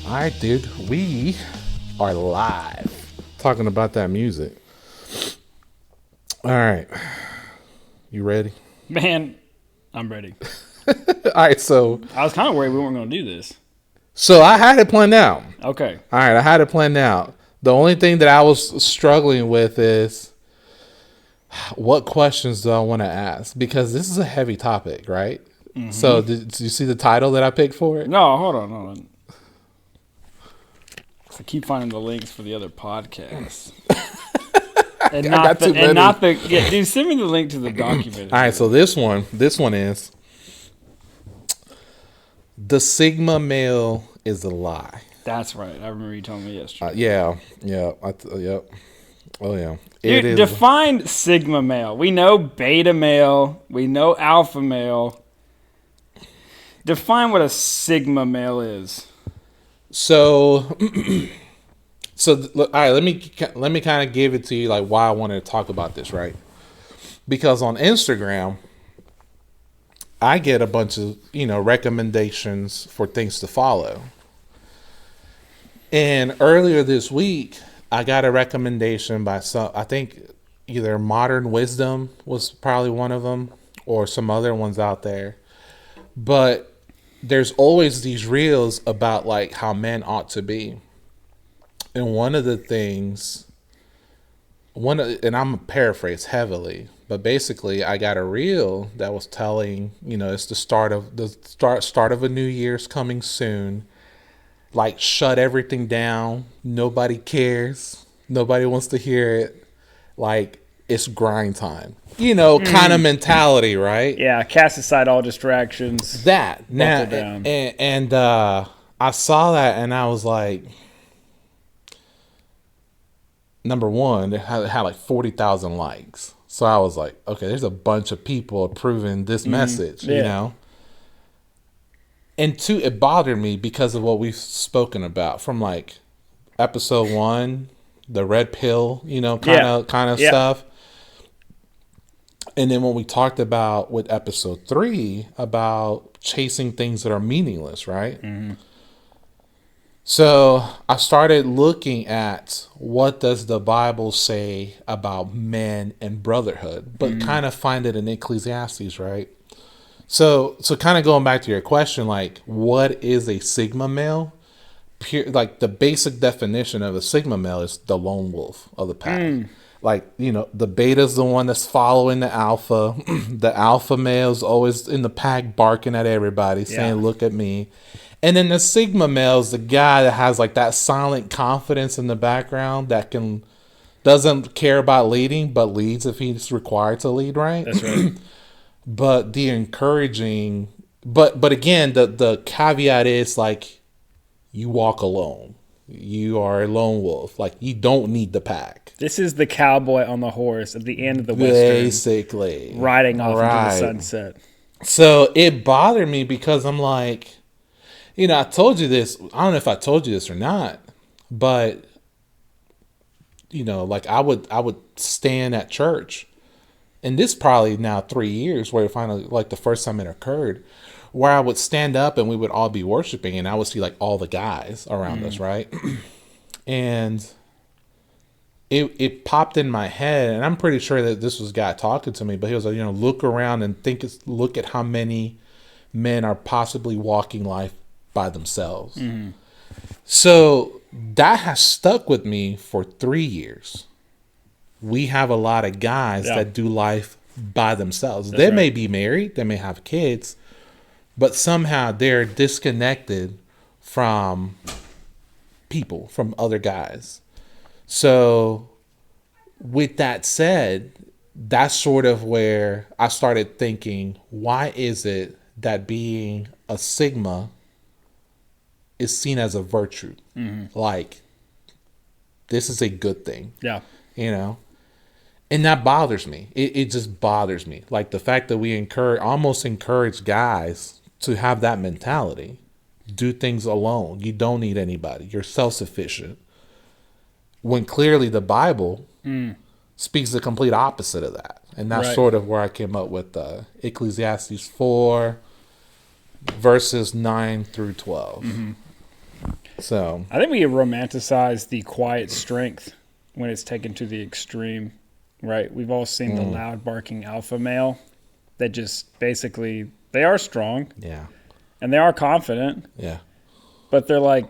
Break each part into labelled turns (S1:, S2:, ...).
S1: All right, dude. We are live talking about that music. All right. You ready?
S2: Man, I'm ready.
S1: All right. So
S2: I was kind of worried we weren't going to do this.
S1: I had it planned out.
S2: Okay.
S1: All right. I had it planned out. The only thing that I was struggling with is what questions do I want to ask? Because this is a heavy topic, right?
S2: Mm-hmm.
S1: So did you see the title that I picked for it?
S2: No, hold on. I keep finding the links for the other podcasts. And not the dude, send me the link to the document.
S1: All right, so this one is the Sigma male is a lie.
S2: That's right. I remember you telling me yesterday.
S1: Yep. Oh yeah.
S2: Dude, define Sigma male. We know beta male. We know alpha male. Define what a Sigma male is.
S1: So, all right. Let me kind of give it to you like why I wanted to talk about this, right? Because on Instagram, I get a bunch of recommendations for things to follow. And earlier this week, I got a recommendation by I think either Modern Wisdom was probably one of them, or some other ones out there. But there's always these reels about like how men ought to be. And one of the things, and I'm gonna paraphrase heavily, but basically I got a reel that was telling, it's the start of a new year's coming soon. Like, shut everything down. Nobody cares. Nobody wants to hear it. Like, it's grind time. Kind of mentality, right?
S2: Yeah, cast aside all distractions.
S1: That. Now, and I saw that and I was like, number one, it had like 40,000 likes. So I was like, okay, there's a bunch of people approving this message, And two, it bothered me because of what we've spoken about from like episode 1, the red pill, kind of stuff. And then when we talked about with episode 3 about chasing things that are meaningless, right? Mm-hmm. So I started looking at what does the Bible say about men and brotherhood, but kind of find it in Ecclesiastes, right? So kind of going back to your question, like, what is a Sigma male? Like, the basic definition of a Sigma male is the lone wolf of the pack. Like, the beta's the one that's following the alpha. The alpha male's always in the pack barking at everybody, saying, look at me. And then the Sigma male's the guy that has like that silent confidence in the background that doesn't care about leading, but leads if he's required to lead, right?
S2: That's right.
S1: But the encouraging, but again, the caveat is like, you walk alone. You are a lone wolf. Like, you don't need the pack.
S2: This is the cowboy on the horse at the end of the Western.
S1: Basically.
S2: Riding off into the sunset. So
S1: it bothered me because I'm like, I told you this. I don't know if I told you this or not, but, like I would stand at church. And this probably now 3 years where it finally, like the first time it occurred, where I would stand up and we would all be worshiping and I would see like all the guys around us, right? And it popped in my head, and I'm pretty sure that this was God talking to me, but he was like, look around and look at how many men are possibly walking life by themselves. Mm-hmm. So that has stuck with me for 3 years. We have a lot of guys that do life by themselves. They may be married, they may have kids, but somehow they're disconnected from people, from other guys. So with that said, that's sort of where I started thinking, why is it that being a Sigma is seen as a virtue? Mm-hmm. Like, this is a good thing.
S2: Yeah.
S1: And that bothers me. It just bothers me. Like, the fact that we almost encourage guys to have that mentality. Do things alone. You don't need anybody. You're self-sufficient. When clearly the Bible speaks the complete opposite of that. And that's sort of where I came up with Ecclesiastes 4, verses 9 through 12.
S2: Mm-hmm.
S1: So
S2: I think we romanticize the quiet strength when it's taken to the extreme, right? We've all seen the loud barking alpha male that just basically, they are strong.
S1: Yeah.
S2: And they are confident.
S1: Yeah.
S2: But they're like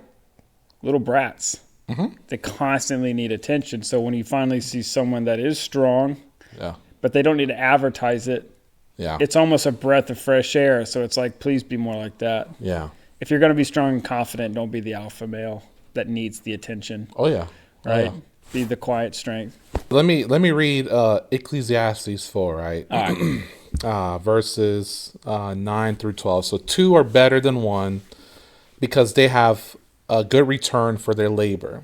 S2: little brats.
S1: Mm-hmm.
S2: They constantly need attention. So when you finally see someone that is strong,
S1: Yeah.
S2: but they don't need to advertise it,
S1: Yeah.
S2: it's almost a breath of fresh air. So it's like, please be more like that.
S1: Yeah.
S2: If you're going to be strong and confident, don't be the alpha male that needs the attention.
S1: Oh yeah.
S2: Right?
S1: Oh, yeah.
S2: Be the quiet strength.
S1: Let me read Ecclesiastes 4, right?
S2: All right.
S1: Verses 9 through 12. So 2 are better than 1 because they have a good return for their labor.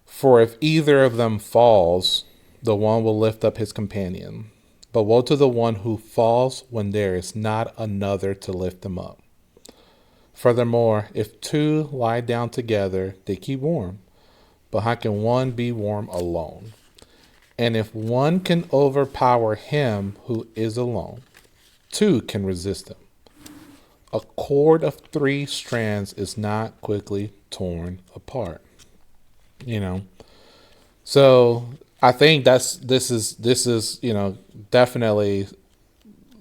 S1: For if either of them falls, the one will lift up his companion. But woe to the one who falls when there is not another to lift him up. Furthermore, if 2 lie down together, they keep warm. But how can one be warm alone? And if one can overpower him who is alone, 2 can resist him. A cord of 3 strands is not quickly torn apart. You know, so I think this is definitely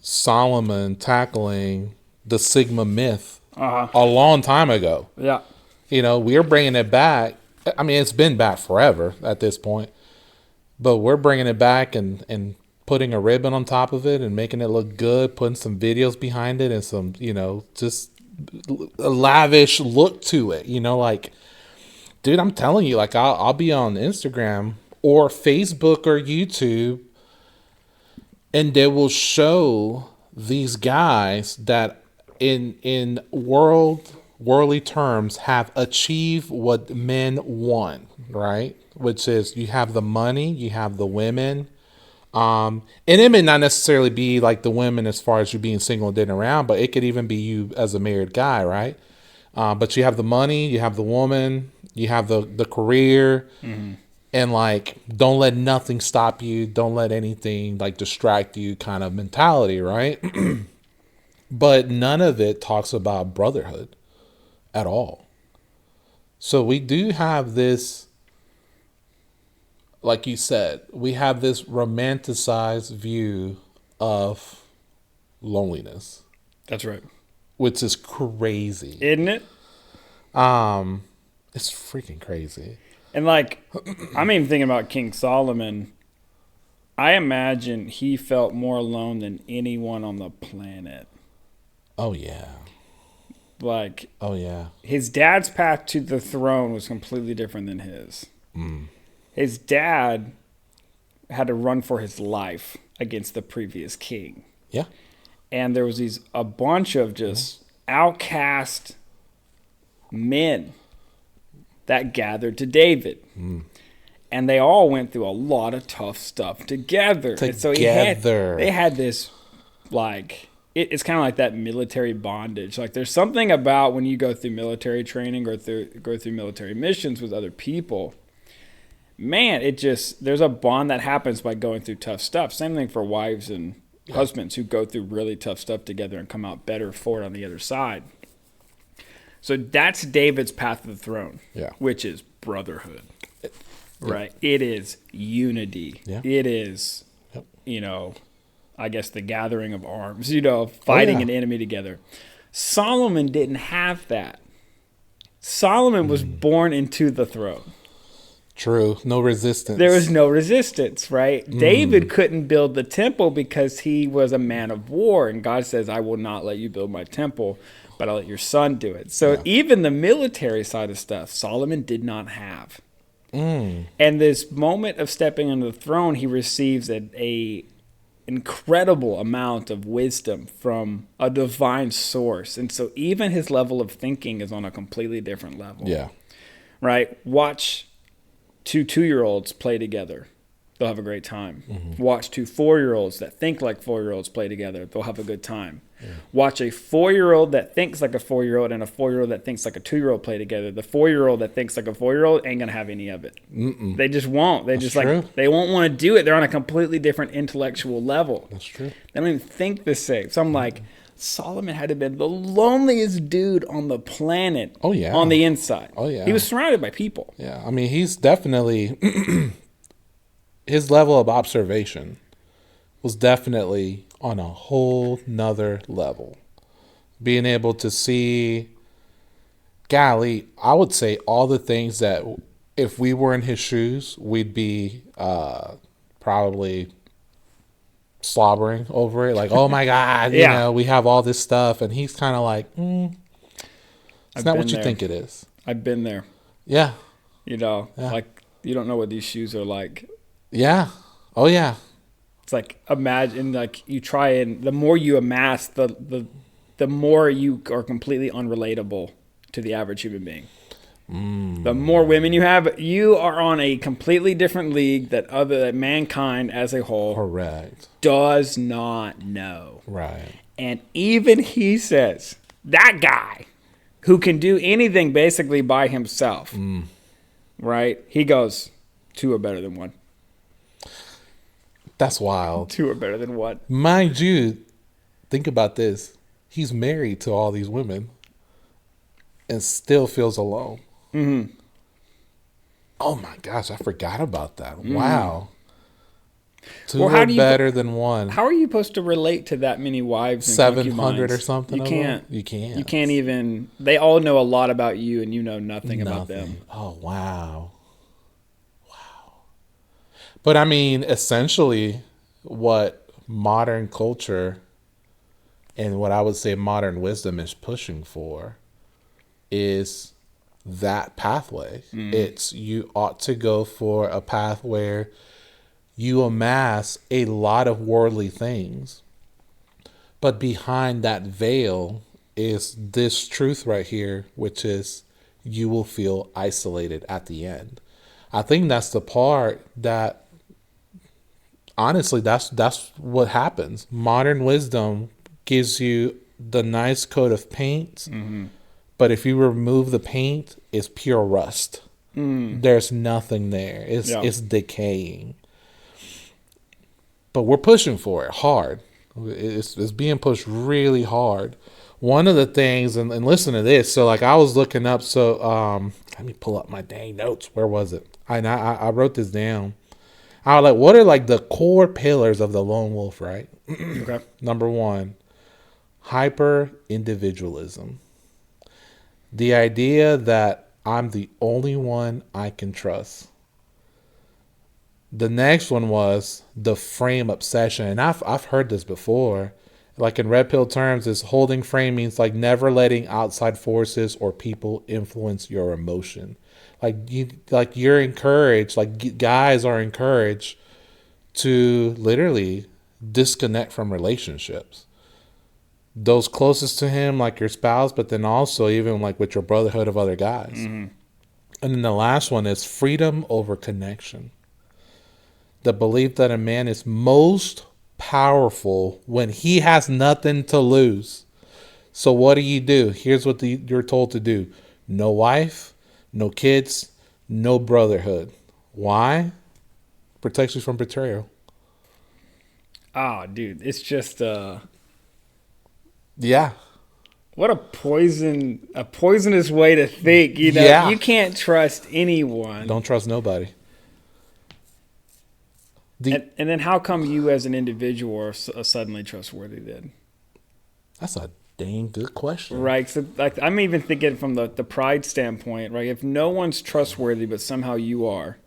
S1: Solomon tackling the Sigma myth a long time ago.
S2: Yeah.
S1: We're bringing it back. I mean, it's been back forever at this point, but we're bringing it back and putting a ribbon on top of it and making it look good, putting some videos behind it and some, just a lavish look to it. Like, dude, I'm telling you, like, I'll be on Instagram or Facebook or YouTube, and they will show these guys that in worldly terms have achieved what men want, right? Which is you have the money, you have the women, and it may not necessarily be like the women as far as you being single and dating around, but it could even be you as a married guy, right? But you have the money, you have the woman, you have the career, and like, don't let nothing stop you, don't let anything like distract you kind of mentality, right? But none of it talks about brotherhood at all. So we do have this, like you said, we have this romanticized view of loneliness.
S2: That's right.
S1: Which is crazy.
S2: Isn't it?
S1: It's freaking crazy.
S2: And like, I'm even thinking about King Solomon. I imagine he felt more alone than anyone on the planet.
S1: Oh, yeah.
S2: Like,
S1: oh yeah,
S2: his dad's path to the throne was completely different than his. His dad had to run for his life against the previous king.
S1: Yeah.
S2: And there was a bunch of just outcast men that gathered to David. And they all went through a lot of tough stuff together. And so they had this, like, it's kind of like that military bondage. Like, there's something about when you go through military training or go through military missions with other people. Man, there's a bond that happens by going through tough stuff. Same thing for wives and husbands who go through really tough stuff together and come out better for it on the other side. So that's David's path to the throne, which is brotherhood, right? It is unity. Yeah. It is, I guess the gathering of arms, fighting an enemy together. Solomon didn't have that. Solomon was born into the throne.
S1: True. No resistance.
S2: There was no resistance, right? David couldn't build the temple because he was a man of war. And God says, I will not let you build my temple, but I'll let your son do it. So even the military side of stuff, Solomon did not have. And this moment of stepping on the throne, he receives a incredible amount of wisdom from a divine source. And so even his level of thinking is on a completely different level.
S1: Yeah.
S2: Right? Watch 2 2-year-olds play together. They'll have a great time. Watch 2 4-year-olds that think like 4-year-olds play together. They'll have a good time. Watch a 4-year-old that thinks like a 4-year-old and a 4-year-old that thinks like a 2-year-old play together. The 4-year-old that thinks like a 4-year-old ain't gonna have any of it. They just won't. That's true. They won't want to do it. They're on a completely different intellectual level.
S1: That's true.
S2: They don't even think the same. So I'm like, Solomon had to have been the loneliest dude on the planet.
S1: Oh, yeah.
S2: On the inside.
S1: Oh, yeah.
S2: He was surrounded by people.
S1: Yeah, I mean, he's definitely his level of observation was definitely on a whole nother level. Being able to see, golly, I would say all the things that if we were in his shoes, we'd be probably slobbering over it. Like, oh my God,
S2: Yeah.
S1: we have all this stuff. And he's kind of like, it's
S2: I've
S1: not
S2: been
S1: what you
S2: there.
S1: think it is.
S2: I've been there.
S1: Yeah.
S2: Yeah.
S1: Yeah.
S2: You don't know what these shoes are like.
S1: Yeah. Oh, yeah.
S2: It's like, imagine, like, you try and the more you amass, the more you are completely unrelatable to the average human being. The more women you have, you are on a completely different league that mankind as a whole
S1: Correct.
S2: does not know.
S1: Right.
S2: And even he says, that guy who can do anything basically by himself, right? He goes, two are better than one.
S1: That's wild.
S2: Two are better than one.
S1: Mind you, think about this. He's married to all these women and still feels alone.
S2: Mm-hmm.
S1: Oh my gosh, I forgot about that. Wow. Two
S2: Well, how
S1: are
S2: do you-
S1: better than one.
S2: How are you supposed to relate to that many wives and
S1: 700
S2: concubines?
S1: or something
S2: You
S1: of
S2: can't.
S1: them? You can't.
S2: You can't even. They all know a lot about you, and you know nothing about them.
S1: Oh, wow. Wow. But I mean, essentially, what modern culture and what I would say modern wisdom is pushing for is that pathway. It's you ought to go for a path where you amass a lot of worldly things, but behind that veil is this truth right here, which is you will feel isolated at the end. I think that's the part that honestly that's what happens. Modern wisdom gives you the nice coat of paint, but if you remove the paint, it's pure rust. There's nothing there. It's decaying. But we're pushing for it hard. It's being pushed really hard. One of the things, and listen to this. So like I was looking up. So let me pull up my dang notes. Where was it? I wrote this down. I was like, what are like the core pillars of the lone wolf? Right.
S2: Okay.
S1: Number one, hyper individualism. The idea that I'm the only one I can trust. The next one was the frame obsession. And I've heard this before. Like in red pill terms, is holding frame means like never letting outside forces or people influence your emotion. You're encouraged, like guys are encouraged to literally disconnect from relationships. Those closest to him, like your spouse, but then also even like with your brotherhood of other guys. And then the last one is freedom over connection. The belief that a man is most powerful when he has nothing to lose. So what do? Here's what you're told to do. No wife, no kids, no brotherhood. Why? Protects you from betrayal.
S2: Oh, dude, it's just
S1: Yeah.
S2: what a poisonous way to think. You know,
S1: Yeah.
S2: you can't trust anyone.
S1: Don't trust nobody.
S2: And then how come you as an individual are suddenly trustworthy then?
S1: That's a dang good question.
S2: Right. So like I'm even thinking from the pride standpoint, right? If no one's trustworthy but somehow you are,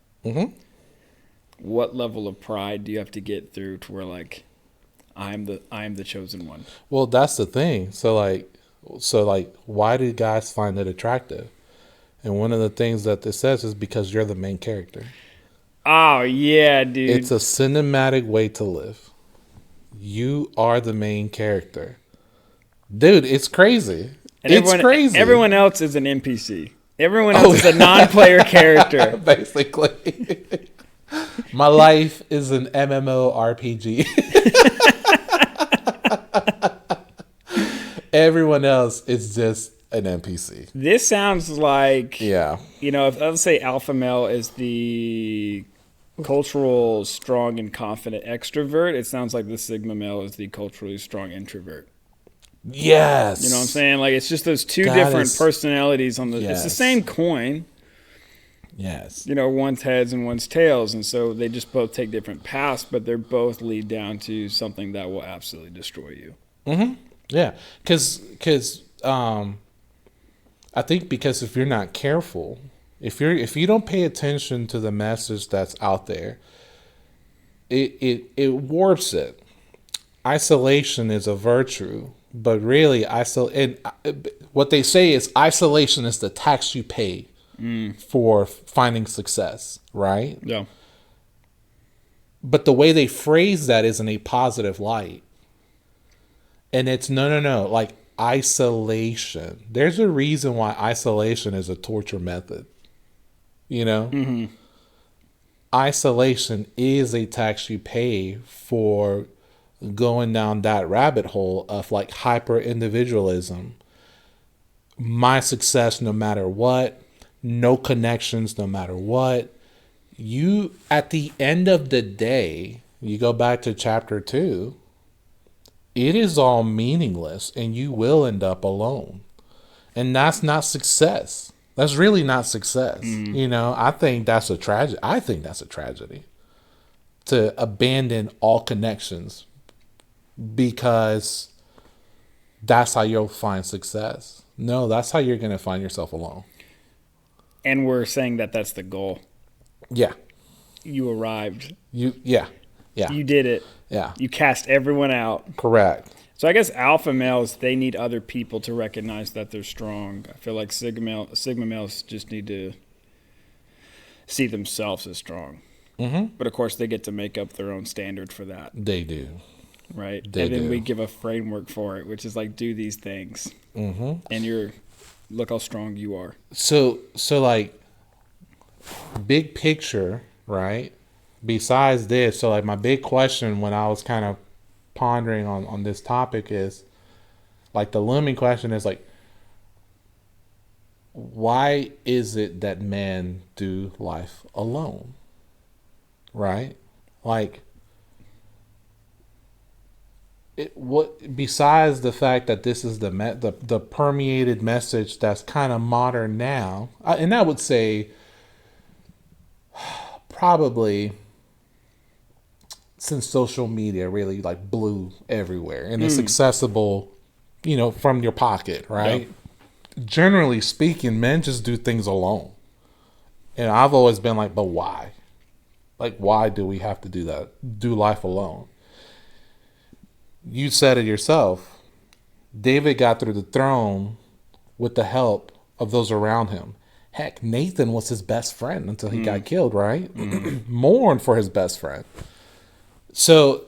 S2: what level of pride do you have to get through to where like I am the chosen one?
S1: Well, that's the thing. So why do guys find it attractive? And one of the things that this says is because you're the main character.
S2: Oh yeah, dude.
S1: It's a cinematic way to live. You are the main character. Dude, it's crazy. It's crazy.
S2: Everyone else is an NPC. Everyone else is a non-player character.
S1: Basically. My life is an MMORPG. Everyone else is just an NPC.
S2: This sounds like,
S1: Yeah.
S2: if let's say alpha male is the cultural strong and confident extrovert, it sounds like the sigma male is the culturally strong introvert.
S1: Yes.
S2: You know what I'm saying? Like, it's just those two
S1: That
S2: different
S1: is,
S2: personalities on the. It's the
S1: yes.
S2: same coin.
S1: Yes.
S2: You know, one's heads and one's tails, and so they just both take different paths, but they're both lead down to something that will absolutely destroy you.
S1: Mm-hmm. Yeah. Because I think because if you're not careful, if you don't pay attention to the message that's out there, it warps it. Isolation is a virtue, but really what they say is isolation is the tax you pay for finding success, right?
S2: Yeah.
S1: But the way they phrase that is in a positive light. And it's no, like isolation. There's a reason why isolation is a torture method. You know?
S2: Mm-hmm.
S1: Isolation is a tax you pay for going down that rabbit hole of like hyper individualism. My success no matter what, no connections no matter what. You, at the end of the day, you go back to chapter 2, it is all meaningless and you will end up alone. And that's not success. That's really not success. You know, I think that's a tragedy. I think that's a tragedy to abandon all connections because that's how you'll find success. No, that's how you're going to find yourself alone.
S2: And we're saying that that's the goal.
S1: Yeah.
S2: You arrived.
S1: Yeah.
S2: You did it.
S1: Yeah.
S2: You cast everyone out.
S1: Correct.
S2: So I guess alpha males, they need other people to recognize that they're strong. I feel like sigma males just need to see themselves as strong.
S1: Mm-hmm.
S2: But of course, they get to make up their own standard for that,
S1: They do.
S2: right?
S1: They
S2: and then
S1: do.
S2: we give a framework for it, which is like, do these things.
S1: Mm-hmm.
S2: And look how strong you are.
S1: So like big picture, right? Besides this, so like my big question when I was kind of pondering on this topic is like the looming question is like, why is it that men do life alone? Right? Like what besides the fact that this is the permeated message that's kind of modern now, and I would say probably since social media really like blew everywhere and it's accessible, you know, from your pocket, right? Yep. Generally speaking, men just do things alone. And I've always been like, but why? Like, why do we have to do that? Do life alone? You said it yourself. David got through the throne with the help of those around him. Heck, Nathan was his best friend until he got killed, right? Mourned for his best friend. So,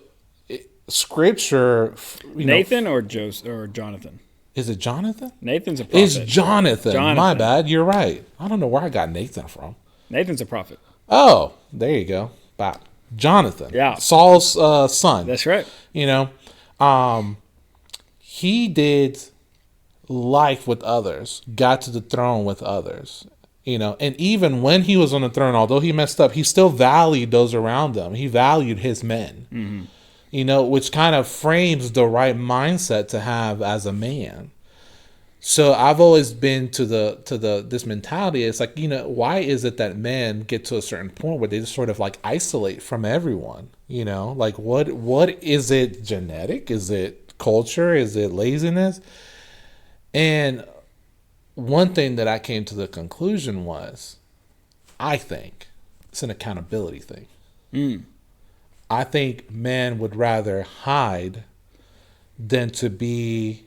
S1: scripture.
S2: Nathan or Jonathan?
S1: Is it Jonathan?
S2: Nathan's a prophet.
S1: It's Jonathan. My bad. You're right. I don't know where I got Nathan from.
S2: Nathan's a prophet.
S1: Oh, there you go. Wow. Jonathan.
S2: Yeah.
S1: Saul's son.
S2: That's right.
S1: You know, he did life with others, got to the throne with others. You know, and even when he was on the throne, although he messed up, he still valued those around him. He valued his men. Mm-hmm. You know, which kind of frames the right mindset to have as a man. So I've always been to this mentality. It's like, you know, why is it that men get to a certain point where they just sort of like isolate from everyone? You know, like what is it? Genetic? Is it culture? Is it laziness? And one thing that I came to the conclusion was, I think it's an accountability thing. I think men would rather hide than to be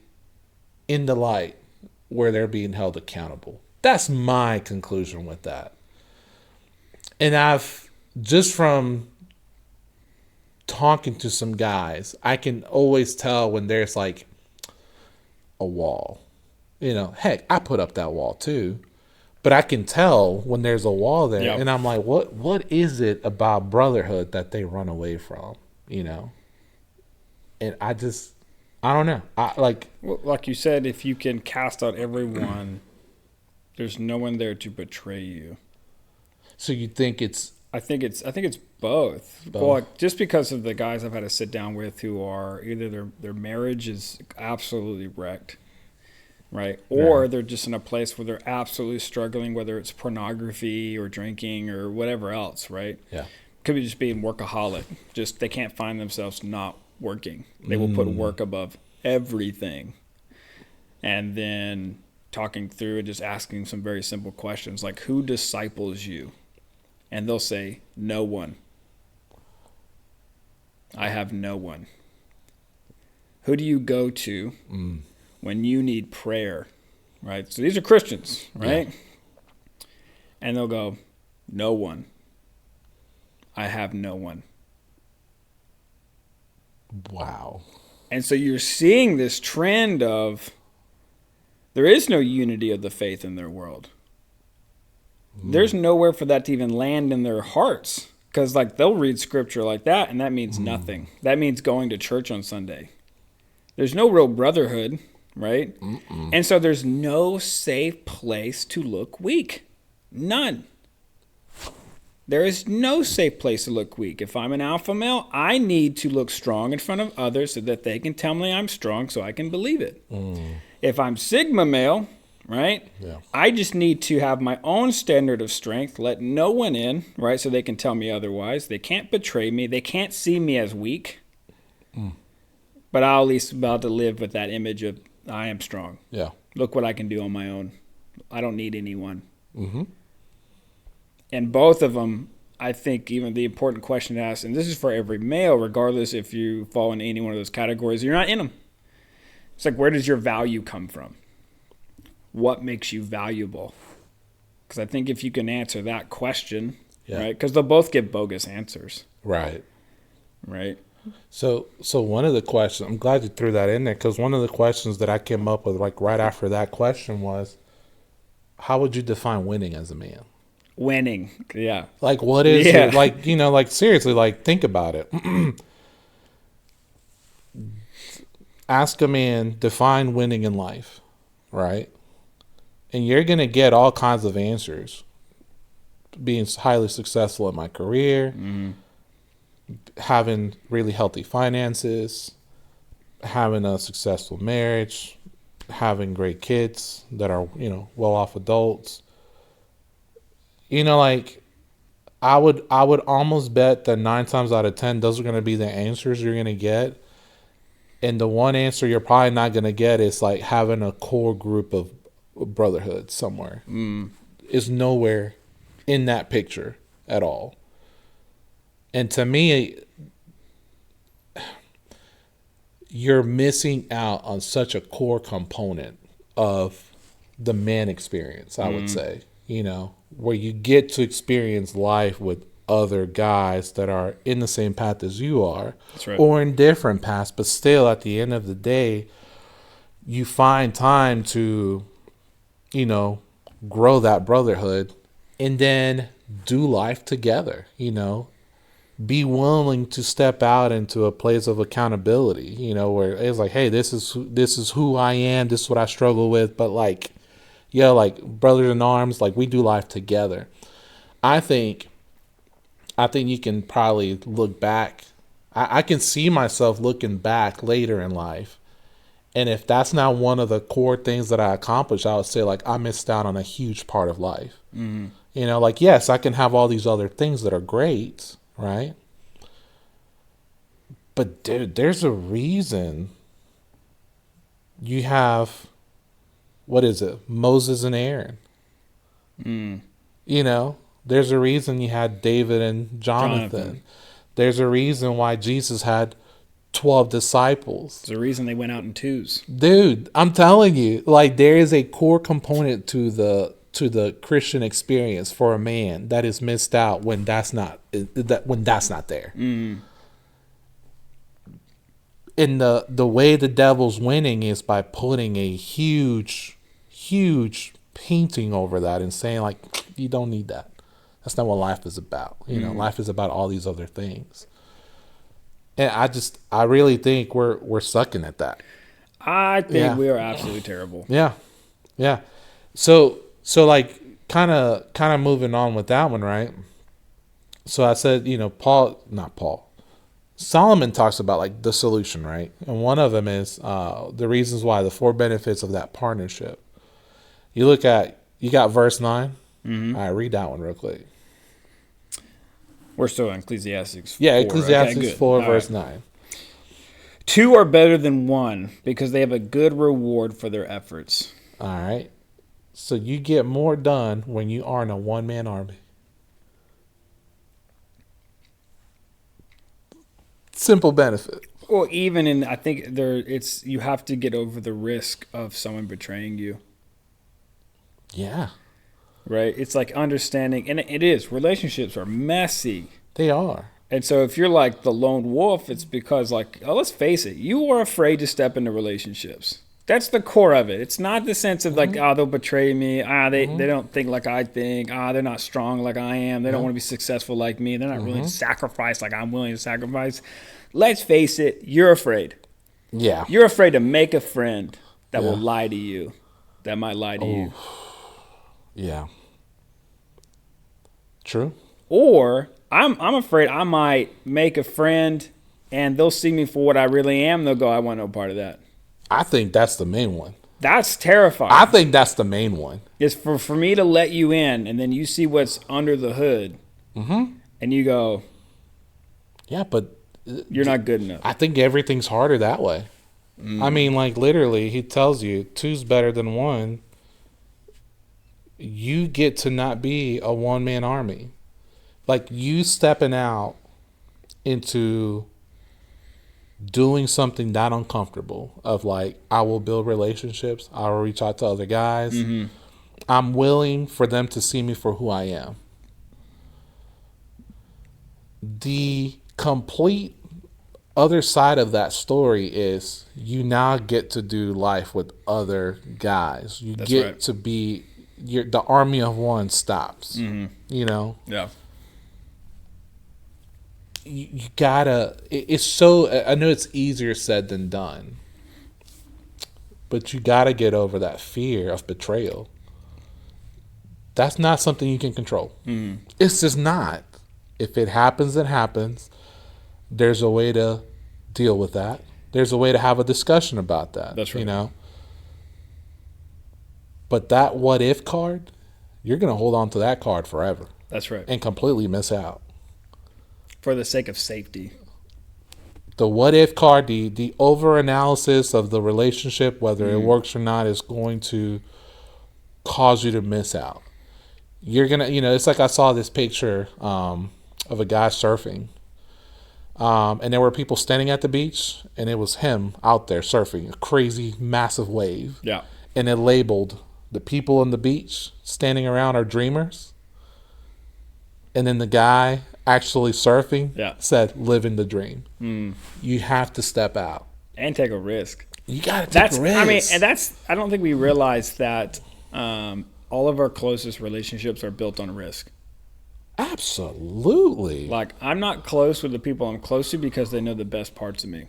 S1: in the light where they're being held accountable. That's my conclusion with that. And I've, just from talking to some guys, I can always tell when there's like a wall. You know, heck, I put up that wall too. But I can tell when there's a wall there. Yep. And I'm like, what is it about brotherhood that they run away from? You know? And I don't know.
S2: Well, like you said, if you can cast out everyone, there's no one there to betray you.
S1: So you think it's
S2: I think it's both.
S1: Both.
S2: Well, just because of the guys I've had to sit down with who are either their marriage is absolutely wrecked, right?
S1: Yeah.
S2: Or they're just in a place where they're absolutely struggling, whether it's pornography or drinking or whatever else, right?
S1: Yeah.
S2: Could be just being workaholic. Just they can't find themselves not working. They will put work above everything. And then talking through and just asking some very simple questions like, who disciples you? And they'll say, no one. I have no one. Who do you go to when you need prayer? Right? So these are Christians, right? Yeah. And they'll go, no one. I have no one.
S1: Wow.
S2: And so you're seeing this trend of there is no unity of the faith in their world. There's nowhere for that to even land in their hearts. Because like they'll read scripture like that, and that means nothing. That means going to church on Sunday. There's no real brotherhood, right? And so there's no safe place to look weak. None. There is no safe place to look weak. If I'm an alpha male, I need to look strong in front of others so that they can tell me I'm strong so I can believe it. If I'm sigma male, right, I just need to have my own standard of strength, let no one in, right, so they can tell me otherwise. They can't betray me. They can't see me as weak. But I'll at least be able to live with that image of I am strong.
S1: Yeah.
S2: Look what I can do on my own. I don't need anyone. And both of them, I think, even the important question to ask, and this is for every male, regardless if you fall into any one of those categories, you're not in them. It's like, where does your value come from? What makes you valuable? Because I think if you can answer that question, right, because they'll both give bogus answers.
S1: Right.
S2: Right.
S1: So one of the questions, I'm glad you threw that in there, because one of the questions that I came up with, like right after that question, was, how would you define winning as a man?
S2: Winning, yeah.
S1: Like, what is it? Like, you know, like, seriously, like, think about it. Ask a man, define winning in life, right? And you're going to get all kinds of answers. Being highly successful in my career, having really healthy finances, having a successful marriage, having great kids that are, you know, well-off adults. You know, like, I would almost bet that 9 times out of 10, those are going to be the answers you're going to get. And the one answer you're probably not going to get is like having a core group of brotherhood somewhere. Is nowhere in that picture at all. And to me, you're missing out on such a core component of the man experience, I would say, you know, where you get to experience life with other guys that are in the same path as you are. That's right. Or in different paths, but still at the end of the day, you find time to, you know, grow that brotherhood and then do life together, you know. Be willing to step out into a place of accountability, you know, where it's like, hey, this is who I am, this is what I struggle with, but like, yeah, like brothers in arms, like we do life together. I think you can probably look back. I can see myself looking back later in life, and if that's not one of the core things that I accomplished, I would say like I missed out on a huge part of life. You know, like, yes, I can have all these other things that are great, right? But dude, there's a reason you have, what is it, Moses and Aaron. You know, there's a reason you had David and Jonathan. There's a reason why Jesus had 12 disciples.
S2: There's a reason they went out in twos.
S1: Dude, I'm telling you, like, there is a core component to the Christian experience for a man that is missed out when that's not there. And the way the devil's winning is by putting a huge painting over that and saying like, you don't need that. That's not what life is about. You know, life is about all these other things. And I really think we're sucking at that.
S2: I think we are absolutely terrible.
S1: Yeah. So like kind of moving on with that one, right? So I said, not Paul. Solomon talks about like the solution, right? And one of them is the reasons why, the four benefits of that partnership. You got verse 9.
S2: Mm-hmm.
S1: All right, read that one real quick.
S2: We're still in Ecclesiastes 4.
S1: Yeah, Ecclesiastes
S2: Okay, good.
S1: 4,
S2: All
S1: verse
S2: right.
S1: 9.
S2: Two are better than one because they have a good reward for their efforts.
S1: All right. So you get more done when you aren't a one-man army. Simple benefit.
S2: Well, even in, I think you have to get over the risk of someone betraying you.
S1: Yeah,
S2: Right? It's like understanding, and it is. Relationships are messy.
S1: they are.
S2: And so if you're like the lone wolf, it's because like, oh, let's face it, you are afraid to step into relationships. That's the core of it. It's not the sense of like, oh, they'll betray me. They don't think like I think. They're not strong like I am. They don't want to be successful like me. They're not willing to sacrifice like I'm willing to sacrifice. Let's face it, you're afraid.
S1: Yeah.
S2: You're afraid to make a friend that
S1: Yeah.
S2: will lie to you, that might lie to you.
S1: Yeah. True.
S2: Or I'm afraid I might make a friend and they'll see me for what I really am. They'll go, I want no part of that.
S1: I think that's the main one.
S2: That's terrifying.
S1: I think that's the main one.
S2: It's for me to let you in and then you see what's under the hood and you go,
S1: Yeah, but
S2: you're not good enough.
S1: I think everything's harder that way. I mean, like literally, he tells you two's better than one. You get to not be a one-man army. Like you stepping out into doing something that uncomfortable of like, I will build relationships. I will reach out to other guys. I'm willing for them to see me for who I am. The complete other side of that story is you now get to do life with other guys. You
S2: That's
S1: get
S2: right.
S1: to be the army of one stops. You know,
S2: Yeah.
S1: you gotta. It's so. I know it's easier said than done, but you gotta get over that fear of betrayal. That's not something you can control. It's just not. If it happens, it happens. There's a way to deal with that. There's a way to have a discussion about that.
S2: That's right.
S1: You know. But that what if card, you're gonna hold on to that card forever
S2: That's right.
S1: and completely miss out.
S2: For the sake of safety.
S1: The what if card, the over analysis of the relationship, whether it works or not, is going to cause you to miss out. You're gonna, it's like I saw this picture of a guy surfing, and there were people standing at the beach, and it was him out there surfing a crazy, massive wave,
S2: Yeah.
S1: and it labeled the people on the beach standing around are dreamers, and then the guy actually surfing said, "Living the dream." You have to step out.
S2: And take a risk.
S1: You gotta take a risk.
S2: I mean, and I don't think we realize that all of our closest relationships are built on risk.
S1: Absolutely.
S2: Like, I'm not close with the people I'm close to because they know the best parts of me.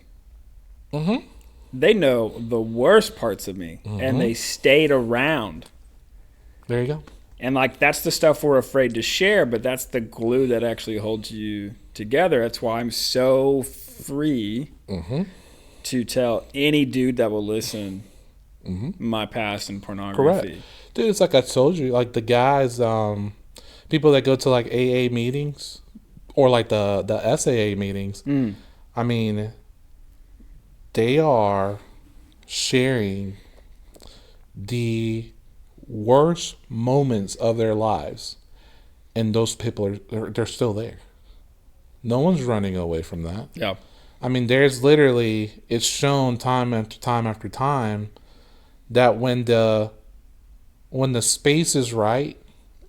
S2: They know the worst parts of me, and they stayed around.
S1: There you go.
S2: And, like, that's the stuff we're afraid to share, but that's the glue that actually holds you together. That's why I'm so free to tell any dude that will listen my past and pornography.
S1: Correct. Dude, it's like I told you, like the guys, people that go to like AA meetings or like the SAA meetings, I mean, they are sharing the worst moments of their lives, and those people they're still there. No one's running away from that.
S2: Yeah.
S1: I mean, there's literally, it's shown time after time after time that when the space is right,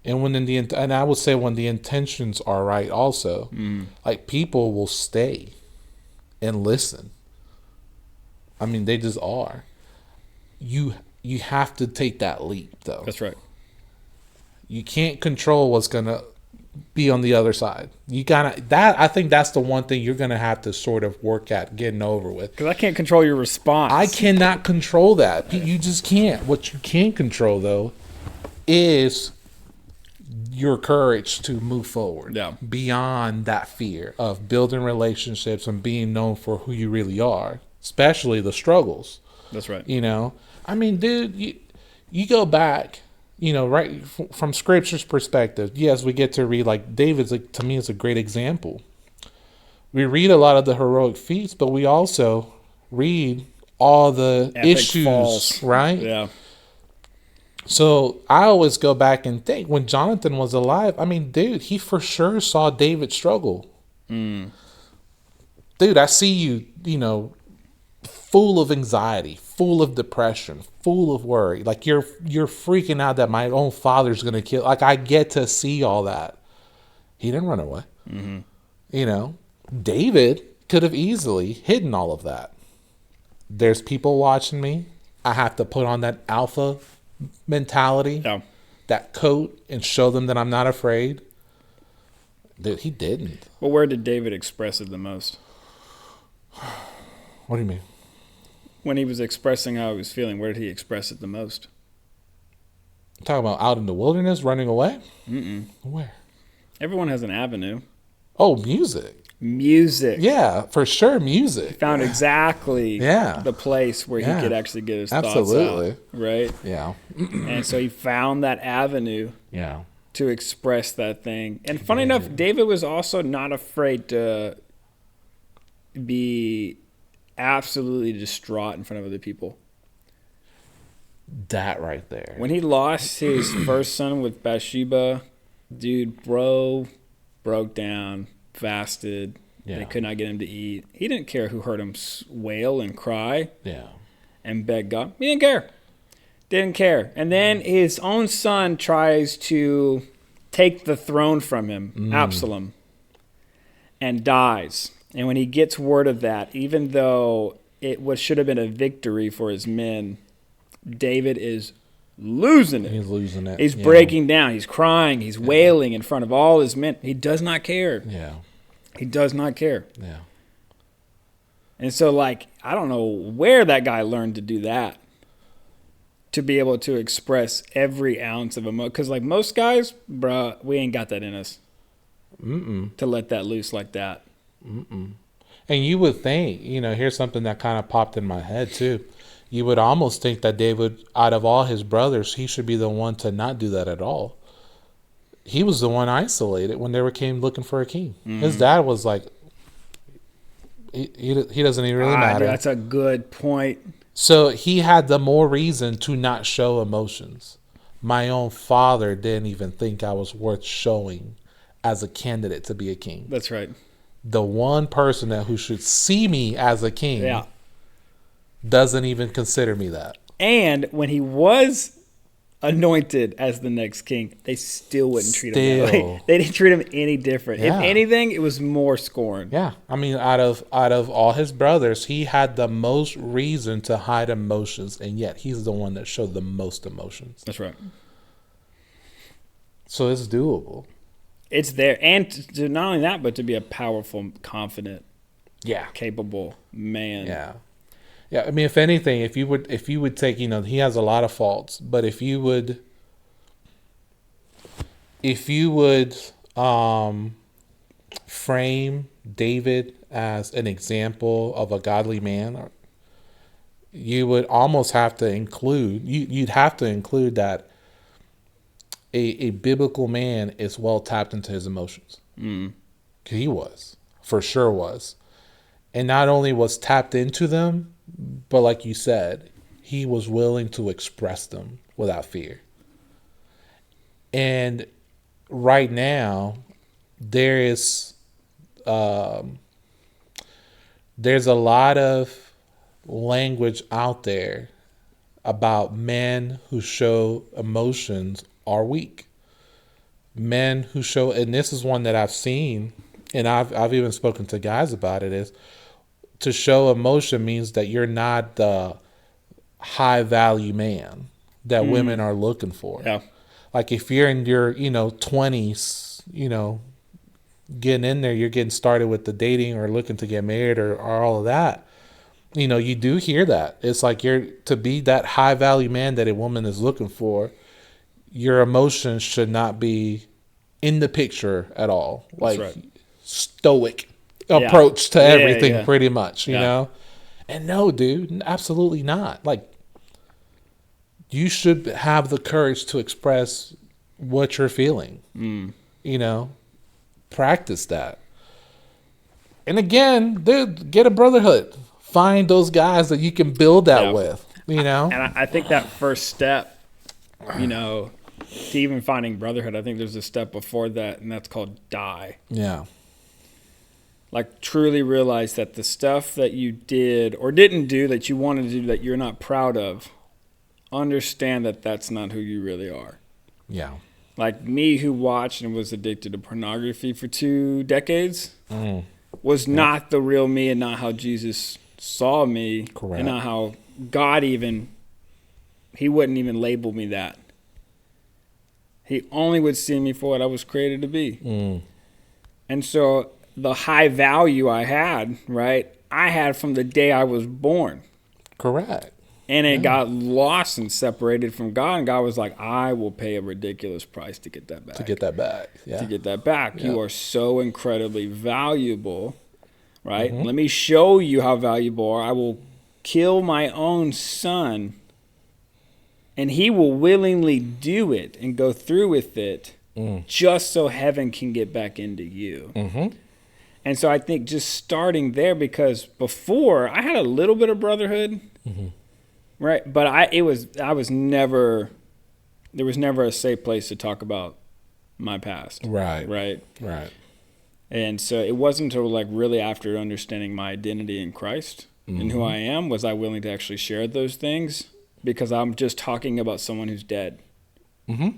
S1: and and I would say when the intentions are right also, like people will stay and listen. I mean, they just are. You have to take that leap, though.
S2: That's right.
S1: You can't control what's gonna be on the other side. I think that's the one thing you're gonna have to sort of work at getting over with.
S2: Because I can't control your response.
S1: I cannot control that. You just can't. What you can control, though, is your courage to move forward.
S2: Yeah.
S1: Beyond that fear of building relationships and being known for who you really are, especially the struggles.
S2: That's right.
S1: You know, I mean, dude, you go back, you know, right from scripture's perspective. Yes, we get to read, like David's, like, to me, is a great example. We read a lot of the heroic feats, but we also read all the
S2: Epic
S1: issues,
S2: falls.
S1: right?
S2: Yeah.
S1: So I always go back and think, when Jonathan was alive, I mean, dude, he for sure saw David struggle. Dude, I see you, you know, full of anxiety, full of depression, full of worry. Like you're freaking out that my own father's gonna kill. Like I get to see all that. He didn't run away. You know, David could have easily hidden all of that. There's people watching me. I have to put on that alpha mentality,
S2: Yeah.
S1: that coat, and show them that I'm not afraid. Dude, he didn't.
S2: Well, where did David express it the most?
S1: What do you mean?
S2: When he was expressing how he was feeling, where did he express it the most?
S1: Talking about out in the wilderness, running away? Where?
S2: Everyone has an avenue.
S1: Oh, music.
S2: Music.
S1: Yeah, for sure, music.
S2: Found exactly the place where he could actually get his thoughts out. Right?
S1: Yeah.
S2: And so he found that avenue
S1: Yeah.
S2: to express that thing. And funny enough, David was also not afraid to be absolutely distraught in front of other people.
S1: That right there.
S2: When he lost his first son with Bathsheba, dude, broke down, fasted.
S1: Yeah.
S2: They could not get him to eat. He didn't care who heard him wail and cry
S1: Yeah.
S2: and beg God. He didn't care. Didn't care. And then his own son tries to take the throne from him, Absalom, and dies. And when he gets word of that, even though should have been a victory for his men, David is losing it.
S1: He's losing it.
S2: He's breaking down. He's crying. He's wailing in front of all his men. He does not care.
S1: Yeah.
S2: He does not care.
S1: Yeah.
S2: And so, like, I don't know where that guy learned to do that, to be able to express every ounce of emotion. Because, like, most guys, bruh, we ain't got that in us to let that loose like that.
S1: And you would think, you know, here's something that kind of popped in my head, too. You would almost think that David, out of all his brothers, he should be the one to not do that at all. He was the one isolated when they came looking for a king. His dad was like, he doesn't even really matter.
S2: Dude, that's a good point.
S1: So he had the more reason to not show emotions. My own father didn't even think I was worth showing as a candidate to be a king.
S2: That's right.
S1: The one person who should see me as a king doesn't even consider me that.
S2: And when he was anointed as the next king, they still wouldn't treat him that way. They didn't treat him any different.
S1: Yeah.
S2: If anything, it was more scorn.
S1: Yeah. I mean, out of all his brothers, he had the most reason to hide emotions, and yet he's the one that showed the most emotions.
S2: That's right.
S1: So it's doable.
S2: It's there. And to not only that, but to be a powerful, confident, capable man.
S1: Yeah. Yeah, I mean, if anything, if you would take, you know, he has a lot of faults, but if you would frame David as an example of a godly man, you would almost have to include, you'd have to include that a biblical man is well tapped into his emotions. He was, for sure was. And not only was tapped into them, but like you said, he was willing to express them without fear. And right now, there's a lot of language out there about men who show emotions are weak. Men who show, and this is one that I've seen, and I've even spoken to guys about it, is to show emotion means that you're not the high value man that women are looking for.
S2: Yeah.
S1: Like if you're in your, 20s, getting in there, you're getting started with the dating or looking to get married or all of that. You do hear that. It's like you're to be that high value man that a woman is looking for. Your emotions should not be in the picture at all.
S2: That's
S1: Like
S2: right.
S1: stoic
S2: Yeah.
S1: approach to
S2: Yeah,
S1: everything,
S2: yeah.
S1: pretty much, you
S2: Yeah.
S1: know? And no, dude, absolutely not. Like, you should have the courage to express what you're feeling, you know? Practice that. And again, dude, get a brotherhood. Find those guys that you can build that
S2: Yeah.
S1: with, you know?
S2: And I think that first step, you know, to even finding brotherhood, I think there's a step before that, and that's called die.
S1: Yeah.
S2: Like, truly realize that the stuff that you did or didn't do that you wanted to do that you're not proud of, understand that that's not who you really are.
S1: Yeah.
S2: Like me, who watched and was addicted to pornography for 2 decades, was not the real me and not how Jesus saw me.
S1: Correct.
S2: And not how God he wouldn't even label me that. He only would see me for what I was created to be. And so the high value I had, right, I had from the day I was born.
S1: Correct.
S2: And it got lost and separated from God. And God was like, I will pay a ridiculous price to get that back.
S1: To get that back. Yeah.
S2: To get that back.
S1: Yeah.
S2: You are so incredibly valuable, right? Let me show you how valuable you are. I will kill my own son, and he will willingly do it and go through with it just so heaven can get back into you. And so I think just starting there, because before I had a little bit of brotherhood, right? But there was never a safe place to talk about my past.
S1: Right.
S2: Right.
S1: Right.
S2: And so it wasn't until like really after understanding my identity in Christ and who I am, was I willing to actually share those things, because I'm just talking about someone who's dead. You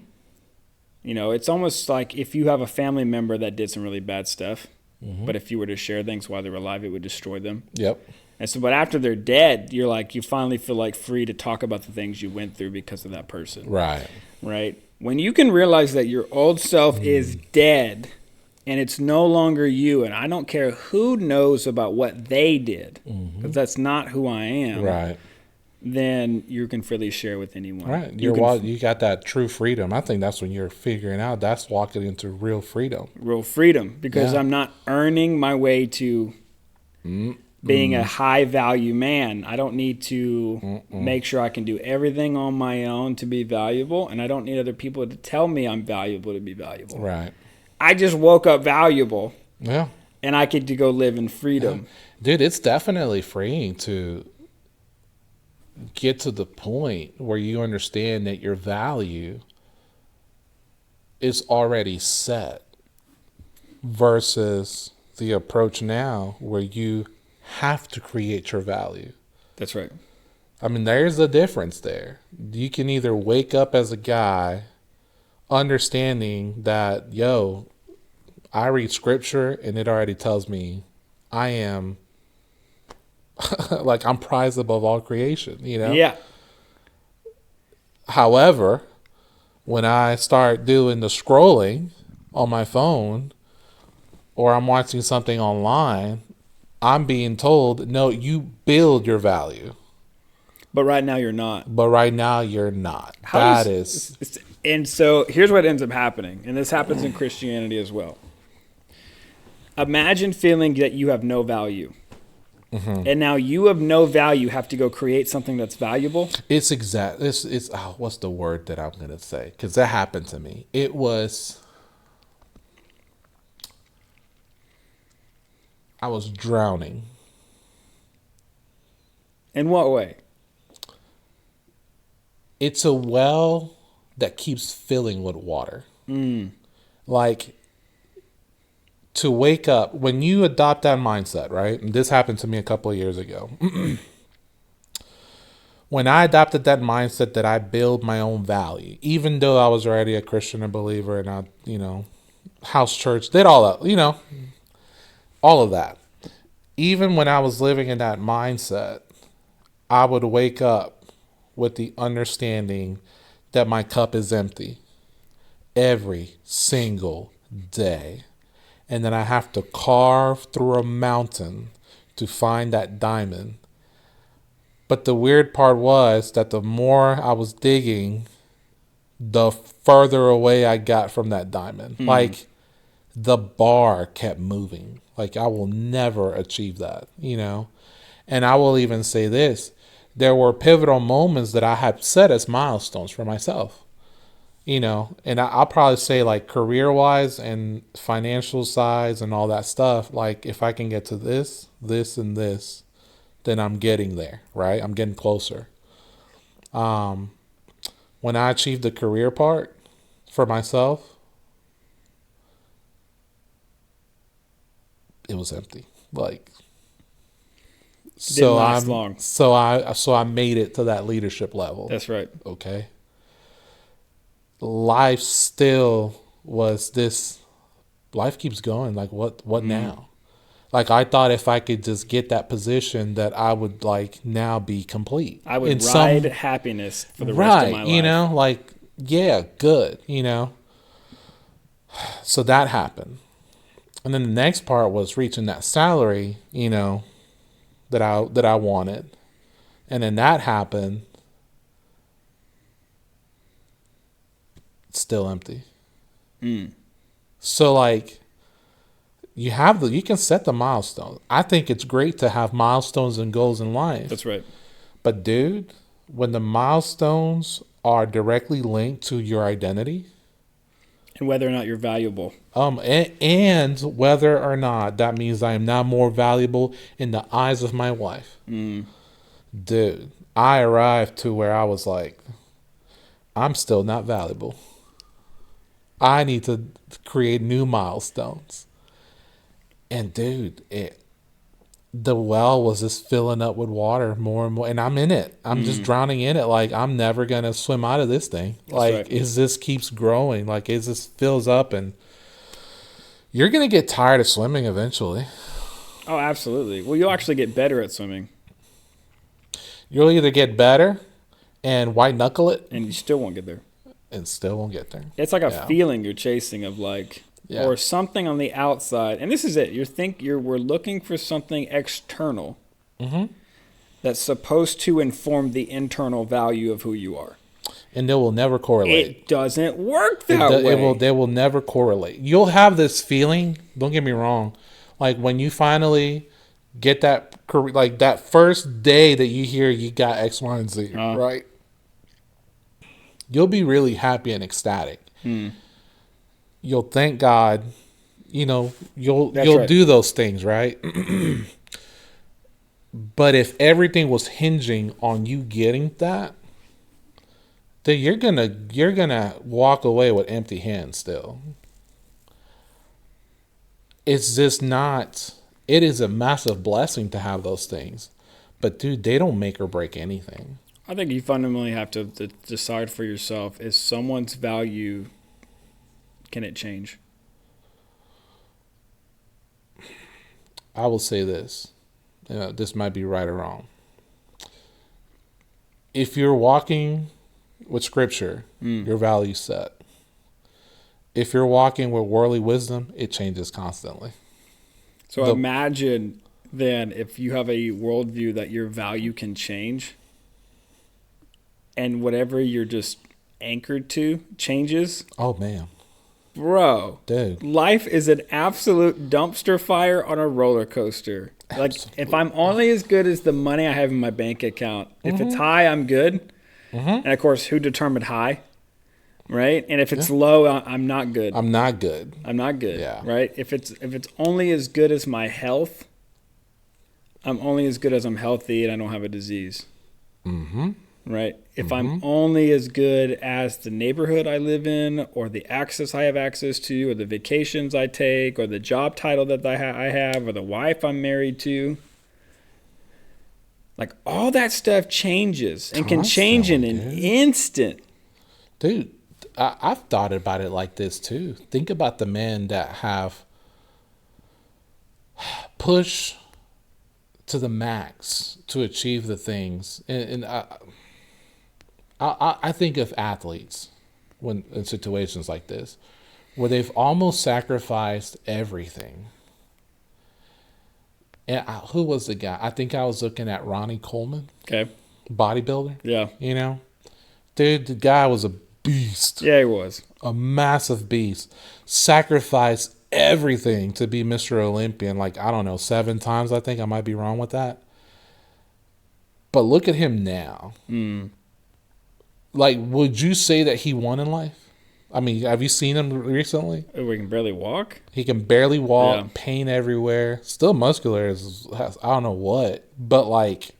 S2: know, it's almost like if you have a family member that did some really bad stuff, but if you were to share things while they were alive, it would destroy them.
S1: Yep.
S2: And so, but after they're dead, you're like, you finally feel like free to talk about the things you went through because of that person.
S1: Right.
S2: Right? When you can realize that your old self is dead and it's no longer you, and I don't care who knows about what they did, because that's not who I am.
S1: Right.
S2: Then you can freely share with anyone.
S1: Right.
S2: You
S1: You got that true freedom. I think that's when you're figuring out that's walking into real freedom.
S2: real freedom, because
S1: Yeah.
S2: I'm not earning my way to being a high value man. I don't need to make sure I can do everything on my own to be valuable, and I don't need other people to tell me I'm valuable to be valuable.
S1: Right.
S2: I just woke up valuable,
S1: Yeah.
S2: and I get to go live in freedom.
S1: Dude, it's definitely freeing to get to the point where you understand that your value is already set versus the approach now where you have to create your value.
S2: That's right.
S1: I mean, there's a difference there. You can either wake up as a guy understanding that, yo, I read scripture and it already tells me I am like I'm prized above all creation, you know?
S2: Yeah.
S1: However, when I start doing the scrolling on my phone or I'm watching something online, I'm being told, no, you build your value.
S2: But right now you're not.
S1: But right now you're not. That is.
S2: And so here's what ends up happening, and this happens in Christianity as well. Imagine feeling that you have no value. And now you of no value have to go create something that's valuable.
S1: It's exact. It's what's the word that I'm gonna say? Because that happened to me. It was. I was drowning.
S2: In what way?
S1: It's a well that keeps filling with water. Like, to wake up, when you adopt that mindset, right? And this happened to me a couple of years ago. When I adopted that mindset that I build my own value, even though I was already a Christian and believer and I, house church, did all that, all of that. Even when I was living in that mindset, I would wake up with the understanding that my cup is empty every single day. And then I have to carve through a mountain to find that diamond. But the weird part was that the more I was digging, the further away I got from that diamond. Like, the bar kept moving. Like, I will never achieve that, you know? And I will even say this. There were pivotal moments that I had set as milestones for myself, you know? And I'll probably say, like, career-wise and financial size and all that stuff, like, if I can get to this, this, and this, then I'm getting there, right? I'm getting closer. When I achieved the career part for myself, it was empty. Like,
S2: Didn't last long.
S1: so I made it to that leadership level.
S2: That's right.
S1: Okay. Life still was this. Life keeps going. Like, what now? Like, I thought if I could just get that position that I would, like, now be complete.
S2: I would
S1: In
S2: ride happiness for the rest of my life.
S1: you know, like, yeah, good, you know. So that happened. And then the next part was reaching that salary, you know, that I wanted. And then that happened. It's still empty. So, like, you can set the milestones. I think it's great to have milestones and goals in life.
S2: That's right.
S1: But dude, when the milestones are directly linked to your identity,
S2: And whether or not you're valuable.
S1: and whether or not that means I am now more valuable in the eyes of my wife. Dude, I arrived to where I was like, I'm still not valuable. I need to create new milestones. And dude, the well was just filling up with water more and more, and I'm in it. I'm just drowning in it. Like, I'm never gonna swim out of this thing. Like,
S2: right.
S1: it just keeps growing. Like, it just fills up, and you're gonna get tired of swimming eventually.
S2: Oh, absolutely. Well, you'll actually get better at swimming.
S1: You'll either get better and white knuckle it,
S2: And you still won't get there.
S1: and still won't get there.
S2: It's like a
S1: Yeah.
S2: feeling you're chasing of like,
S1: Yeah.
S2: or something on the outside. And this is it. We're looking for something external that's supposed to inform the internal value of who you are.
S1: And they will never correlate.
S2: It doesn't work that way.
S1: They will never correlate. You'll have this feeling. Don't get me wrong. Like, when you finally get that, like, that first day that you hear you got X, Y, and Z, right? You'll be really happy and ecstatic. You'll thank God. You know, you'll
S2: right.
S1: do those things, right? But if everything was hinging on you getting that, then you're gonna walk away with empty hands still. It's just not. It is a massive blessing to have those things, but dude, they don't make or break anything.
S2: I think you fundamentally have to decide for yourself, is someone's value, can it change?
S1: I will say this. This might be right or wrong. If you're walking with scripture, your value's set. If you're walking with worldly wisdom, it changes constantly.
S2: So imagine then if you have a worldview that your value can change, and whatever you're just anchored to changes.
S1: Oh, man.
S2: Bro.
S1: Dude.
S2: Life is an absolute dumpster fire on a roller coaster. Like, absolutely. If I'm only as good as the money I have in my bank account, if it's high, I'm good. And of course, who determined high? Right? And if it's low, I'm not good.
S1: I'm not good.
S2: I'm not good.
S1: Yeah.
S2: Right? If it's only as good as my health, I'm only as good as I'm healthy and I don't have a disease. Right? If I'm only as good as the neighborhood I live in, or the access I have access to, or the vacations I take, or the job title that I have, or the wife I'm married to, like, all that stuff changes and can change in an instant.
S1: Dude, I've thought about it like this too. Think about the men that have pushed to the max to achieve the things, and I think of athletes when in situations like this, where they've almost sacrificed everything. And who was the guy? I think I was looking at Ronnie Coleman.
S2: Okay.
S1: Bodybuilder.
S2: Yeah.
S1: You know, dude, the guy was a beast.
S2: Yeah, he was.
S1: A massive beast. Sacrificed everything to be Mr. Olympian, like, I don't know, 7 times, I think. I might be wrong with that. But look at him now. Like, would you say that he won in life? I mean, have you seen him recently?
S2: We can barely walk.
S1: He can barely walk,
S2: Yeah.
S1: pain everywhere, still muscular as I don't know what, but like,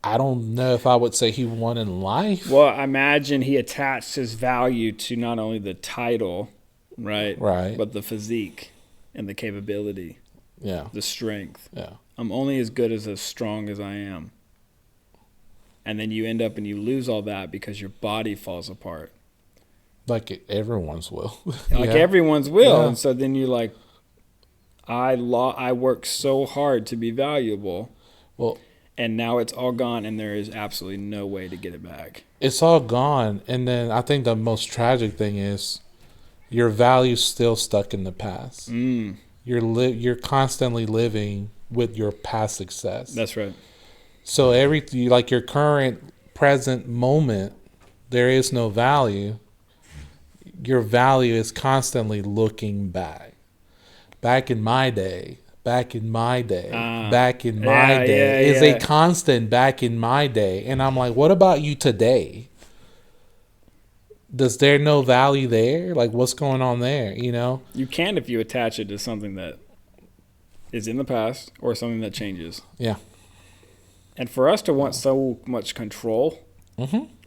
S1: I don't know if I would say he won in life.
S2: Well, I imagine he attached his value to not only the title, right?
S1: Right.
S2: But the physique and the capability,
S1: Yeah.
S2: the strength.
S1: Yeah.
S2: I'm only as good as strong as I am. And then you end up and you lose all that because your body falls apart.
S1: Like everyone's will.
S2: Like everyone's will.
S1: Yeah.
S2: And so then you're like, I worked so hard to be valuable.
S1: Well,
S2: And now it's all gone, and there is absolutely no way to get it back.
S1: it's all gone. And then I think the most tragic thing is your value's still stuck in the past. You're constantly living with your past success.
S2: That's right.
S1: So like your current present moment, there is no value. Your value is constantly looking back. Back in my day. Back in my day is a constant back in my day. And I'm like, what about you today? Does there no value there? Like, what's going on there, you know?
S2: You can if you attach it to something that is in the past or something that changes.
S1: Yeah.
S2: And for us to want so much control,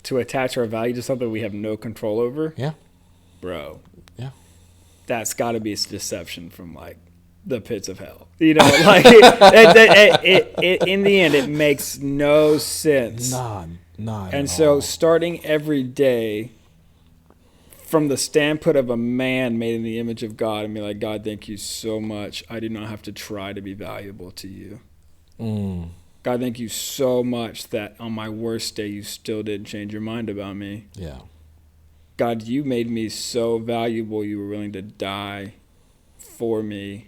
S2: to attach our value to something we have no control over,
S1: Yeah.
S2: bro,
S1: Yeah.
S2: that's got to be a deception from, like, the pits of hell. You know, like, it in the end, it makes no sense.
S1: Not
S2: And
S1: at
S2: so
S1: all.
S2: starting every day from the standpoint of a man made in the image of God and be like, God, thank you so much. I do not have to try to be valuable to you. God, thank you so much that on my worst day, you still didn't change your mind about me.
S1: Yeah.
S2: God, you made me so valuable. You were willing to die for me.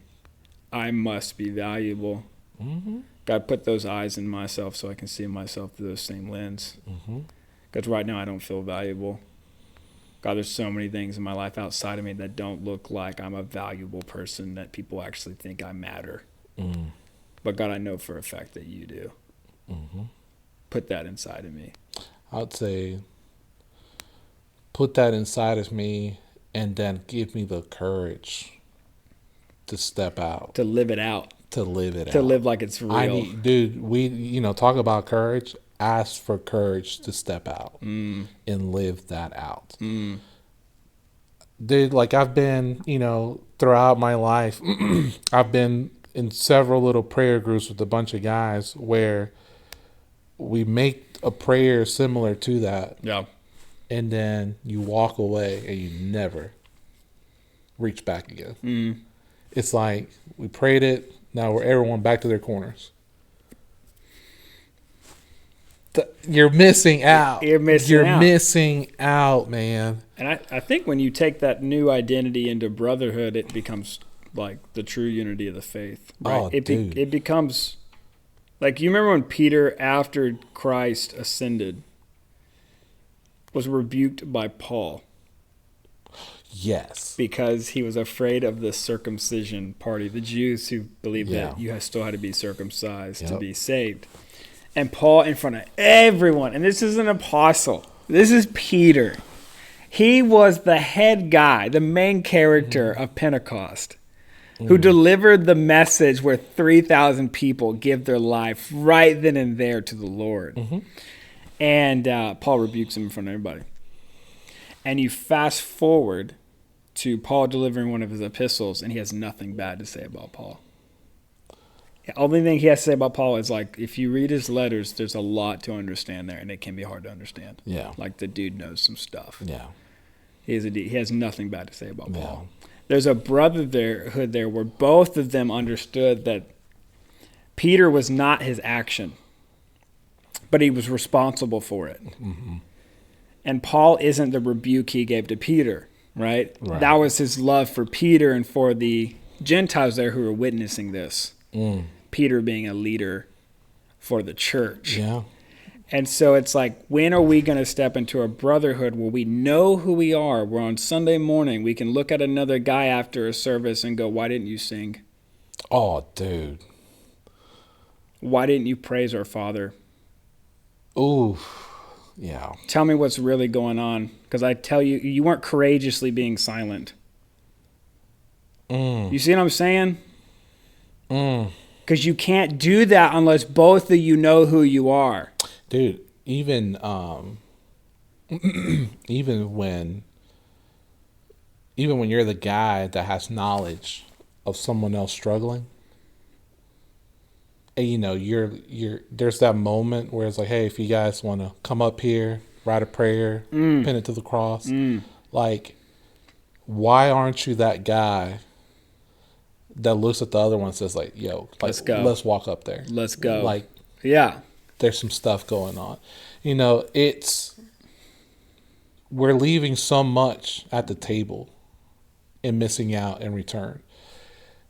S2: I must be valuable. God, put those eyes in myself so I can see myself through those same lens. Because right now I don't feel valuable. God, there's so many things in my life outside of me that don't look like I'm a valuable person, that people actually think I matter. But God, I know for a fact that you do. Put that inside of me.
S1: I'd say put that inside of me and then give me the courage to step out.
S2: To live it out.
S1: To live it out.
S2: To live like it's real.
S1: Talk about courage. Ask for courage to step out and live that out. Dude, like I've been, throughout my life, I've been in several little prayer groups with a bunch of guys where we make a prayer similar to that.
S2: Yeah.
S1: And then you walk away and you never reach back again. It's like we prayed it. Now we're everyone back to their corners. You're missing out.
S2: You're
S1: missing out, man.
S2: And I think when you take that new identity into brotherhood, it becomes like the true unity of the faith. Right?
S1: Oh, dude.
S2: It becomes like, you remember when Peter, after Christ ascended, was rebuked by Paul?
S1: Yes.
S2: Because he was afraid of the circumcision party, the Jews who believed that you still had to be circumcised to be saved. And Paul, in front of everyone, and this is an apostle, this is Peter. He was the head guy, the main character of Pentecost, who delivered the message where 3,000 people give their life right then and there to the Lord. And Paul rebukes him in front of everybody. And you fast forward to Paul delivering one of his epistles, and he has nothing bad to say about Paul. The only thing he has to say about Paul is, like, if you read his letters, there's a lot to understand there, and it can be hard to understand.
S1: Yeah.
S2: Like, the dude knows some stuff.
S1: Yeah.
S2: He has nothing bad to say about Paul. There's a brotherhood there where both of them understood that Peter was not his action, but he was responsible for it. And Paul isn't the rebuke he gave to Peter, right? That was his love for Peter and for the Gentiles there who were witnessing this. Peter being a leader for the church.
S1: Yeah.
S2: And so it's like, when are we going to step into a brotherhood where we know who we are? Where on Sunday morning we can look at another guy after a service and go, why didn't you sing?
S1: Oh, dude.
S2: Why didn't you praise our Father?
S1: Ooh. Yeah.
S2: Tell me what's really going on. Because I tell you, you weren't courageously being silent. You see what I'm saying? Because you can't do that unless both of you know who you are.
S1: Dude, even even when you're the guy that has knowledge of someone else struggling, and you're there's that moment where it's like, hey, if you guys want to come up here, write a prayer, pin it to the cross, like, why aren't you that guy that looks at the other one and says, like, yo, like,
S2: Let's go.
S1: let's walk up there.
S2: Let's go.
S1: Like,
S2: yeah.
S1: There's some stuff going on. We're leaving so much at the table and missing out in return.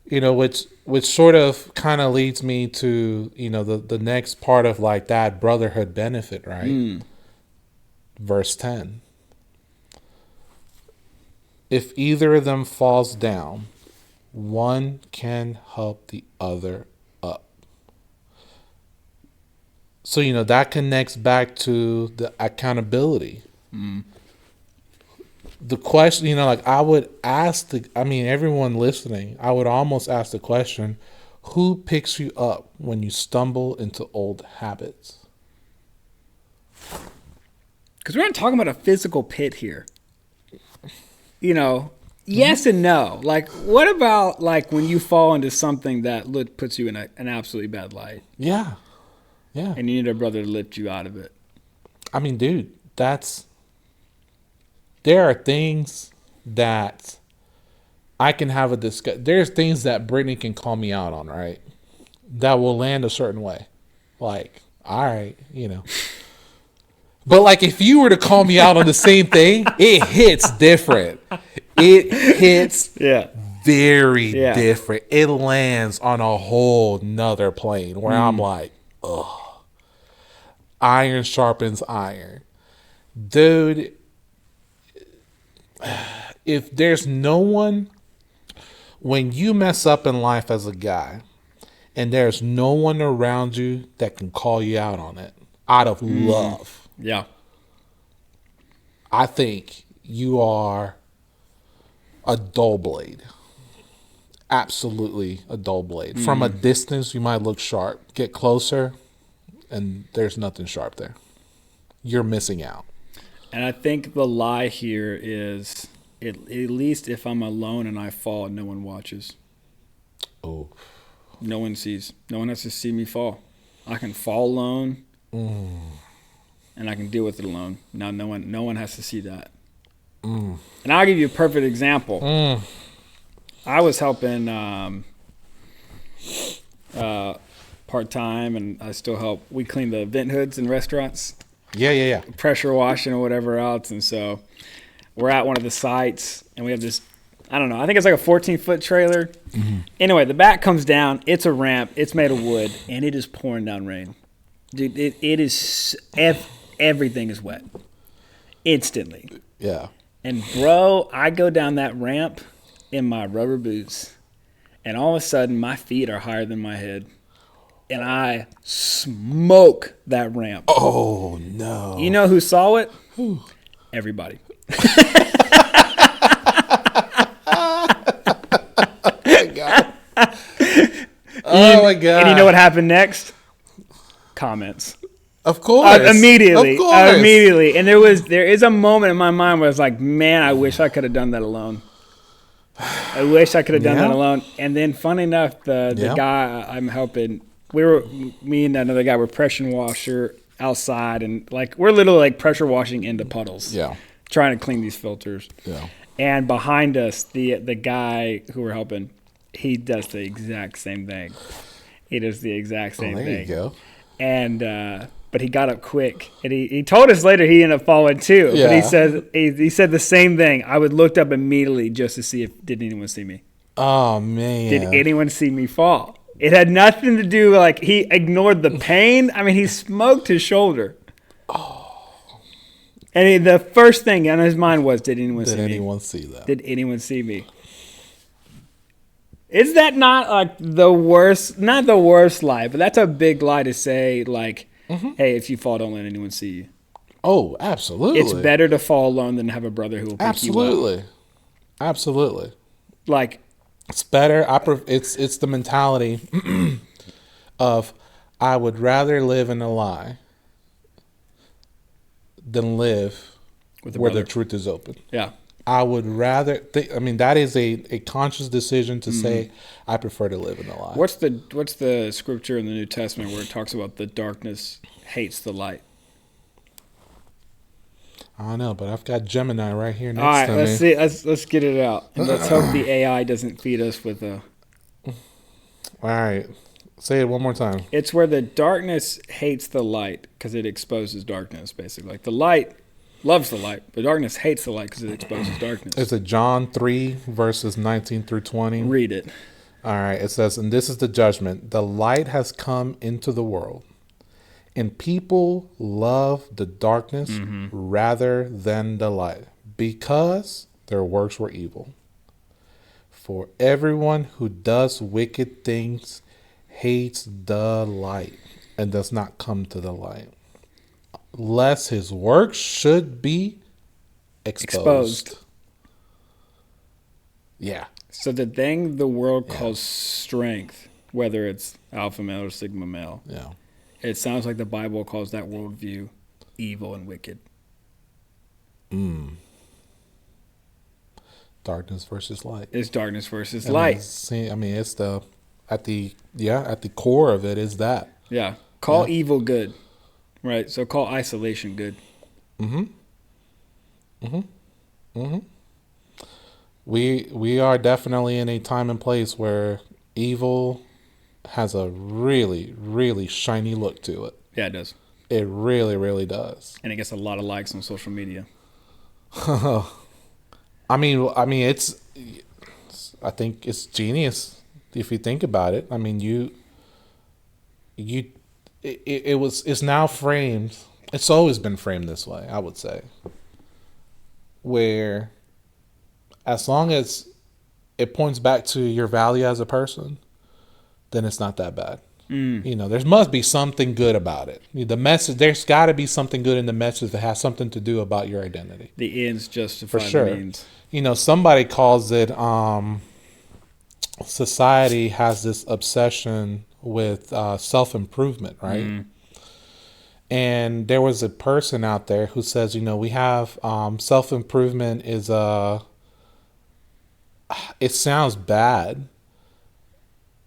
S1: Which sort of kind of leads me to, the next part of, like, that brotherhood benefit, right? Verse 10. If either of them falls down, one can help the other up. So, that connects back to the accountability. The question, like, I would ask everyone listening, I would almost ask the question, who picks you up when you stumble into old habits?
S2: Because we're not talking about a physical pit here. Yes and no. Like, what about, like, when you fall into something that puts you in an absolutely bad light?
S1: Yeah. Yeah.
S2: And you need a brother to lift you out of it.
S1: Dude, there are things that I can have a discussion. There's things that Brittany can call me out on, right? That will land a certain way. Like, all right, But, like, if you were to call me out on the same thing, it hits different. It hits very different. It lands on a whole nother plane where I'm like, ugh. Iron sharpens iron. Dude, if there's no one, when you mess up in life as a guy, and there's no one around you that can call you out on it out of love.
S2: Yeah.
S1: I think you are a dull blade. Absolutely a dull blade. From a distance, you might look sharp. Get closer, and there's nothing sharp there. You're missing out.
S2: And I think the lie here is, at least if I'm alone and I fall, no one watches.
S1: Oh.
S2: No one sees. No one has to see me fall. I can fall alone, and I can deal with it alone. Now, no one has to see that. And I'll give you a perfect example. I was helping part-time, and I still help. We clean the vent hoods in restaurants.
S1: Yeah.
S2: Pressure washing or whatever else. And so we're at one of the sites, and we have this, I don't know, I think it's like a 14-foot trailer. Anyway, the back comes down. It's a ramp. It's made of wood, and it is pouring down rain. Dude, it is, everything is wet instantly.
S1: Yeah.
S2: And, bro, I go down that ramp in my rubber boots, and all of a sudden my feet are higher than my head, and I smoke that ramp.
S1: Oh, no.
S2: You know who saw it? Everybody.
S1: Oh, my God.
S2: And you know what happened next? Comments.
S1: Of course.
S2: Immediately.
S1: Of course.
S2: Immediately. And there is a moment in my mind where I was like, man, I wish I could have done that alone. I wish I could have done that alone. And then, funny enough, the guy I'm helping, me and another guy were pressure washer outside, and like we're literally like pressure washing into puddles.
S1: Yeah.
S2: Trying to clean these filters.
S1: Yeah.
S2: And behind us, the guy who we're helping, he does the exact same thing. He does the exact same thing.
S1: There you go.
S2: And but he got up quick, and he told us later he ended up falling too.
S1: Yeah.
S2: But he said the same thing. I would looked up immediately just to see did anyone see me.
S1: Oh, man.
S2: Did anyone see me fall? It had nothing to do, like, he ignored the pain. I mean, he smoked his shoulder. And the first thing on his mind was, did anyone
S1: Did
S2: see
S1: anyone
S2: me?
S1: see that?
S2: Did anyone see me? Is that not like the worst, not the worst lie, but that's a big lie to say, like, hey, if you fall, don't let anyone see you.
S1: Oh, absolutely.
S2: It's better to fall alone than have a brother who will pick you up.
S1: Absolutely. Absolutely.
S2: Like,
S1: It's better. It's the mentality of I would rather live in a lie than live
S2: with a
S1: where
S2: brother.
S1: the truth is open.
S2: Yeah.
S1: I would rather I mean, that is a conscious decision to say I prefer to live in a lie.
S2: What's the scripture in the New Testament where it talks about the darkness hates the light?
S1: I don't know, but I've got Gemini right here
S2: All right,
S1: next to
S2: let's
S1: me.
S2: see. Let's get it out, and let's hope the AI doesn't feed us with a.
S1: All right. Say it one more time.
S2: It's where the darkness hates the light because it exposes darkness. Basically, like the light loves the light, but darkness hates the light because it exposes darkness.
S1: It's a John 3, verses 19 through 20.
S2: Read it.
S1: All right. It says, and this is the judgment. The light has come into the world, and people love the darkness rather than the light because their works were evil. For everyone who does wicked things hates the light and does not come to the light, lest his works should be exposed. Yeah.
S2: So the thing the world calls strength, whether it's alpha male or sigma male,
S1: Yeah.
S2: it sounds like the Bible calls that worldview evil and wicked.
S1: Darkness versus light.
S2: It's darkness versus
S1: I mean,
S2: light.
S1: it's at the core of it is that.
S2: Yeah. Call
S1: Yeah.
S2: evil good. Right. So call isolation good.
S1: We are definitely in a time and place where evil has a really, really shiny look to it.
S2: Yeah, it does.
S1: It really, really does.
S2: And it gets a lot of likes on social media.
S1: I mean, I think it's genius if you think about it. I mean, it's now framed. It's always been framed this way, I would say, where as long as it points back to your value as a person, then it's not that bad. You know, there must be something good about it. The message, there's got to be something good in the message that has something to do about your identity.
S2: The ends justify
S1: For sure.
S2: the means.
S1: You know, somebody calls it society has this obsession with self-improvement, right? And there was a person out there who says, you know, we have self-improvement is it sounds bad,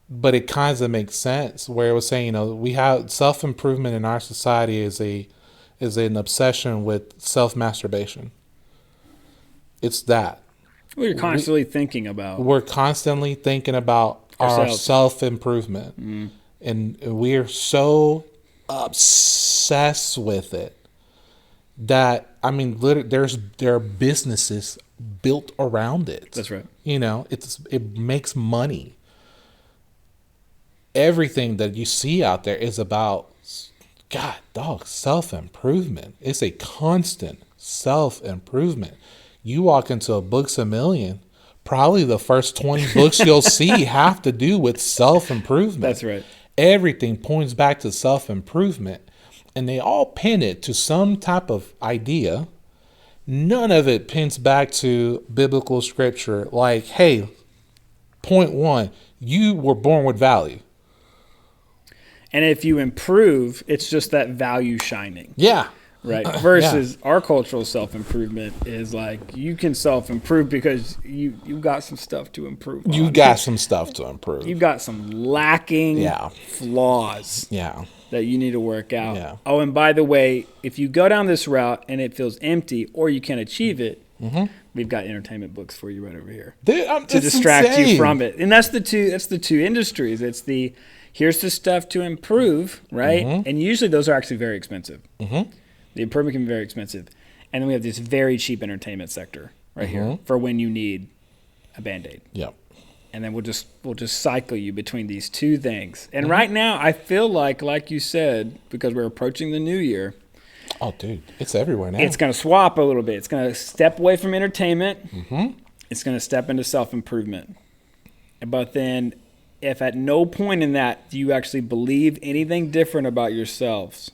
S1: but it kind of makes sense, where it was saying, you know, we have self-improvement in our society is an obsession with self-masturbation. It's that.
S2: Well, you're constantly thinking about.
S1: We're constantly thinking about our
S2: Ourselves.
S1: self-improvement. And we're so obsessed with it that, I mean, there are businesses built around it.
S2: That's right.
S1: You know, it makes money. Everything that you see out there is about, God, dog, self-improvement. It's a constant self-improvement. You walk into a Books A Million, probably the first 20 books you'll see have to do with self-improvement.
S2: That's right.
S1: Everything points back to self-improvement, and they all pin it to some type of idea. None of it pins back to biblical scripture like, hey, point one, you were born with value.
S2: And if you improve, it's just that value shining.
S1: Yeah.
S2: Right. Versus our cultural self-improvement is like, you can self-improve because you got some stuff to improve on.
S1: You got some stuff to improve.
S2: You've got some lacking flaws that you need to work out.
S1: Yeah.
S2: Oh, and by the way, if you go down this route and it feels empty or you can't achieve it, we've got entertainment books for you right over here to distract you from it. And that's the two industries. It's the here's the stuff to improve, right? And usually those are actually very expensive. The improvement can be very expensive. And then we have this very cheap entertainment sector right here for when you need a Band-Aid.
S1: Yep.
S2: And then we'll just cycle you between these two things. And right now, I feel like you said, because we're approaching the new year,
S1: Oh, dude, it's everywhere now.
S2: It's going to swap a little bit. It's going to step away from entertainment. It's going to step into self-improvement. But then if at no point in that do you actually believe anything different about yourselves,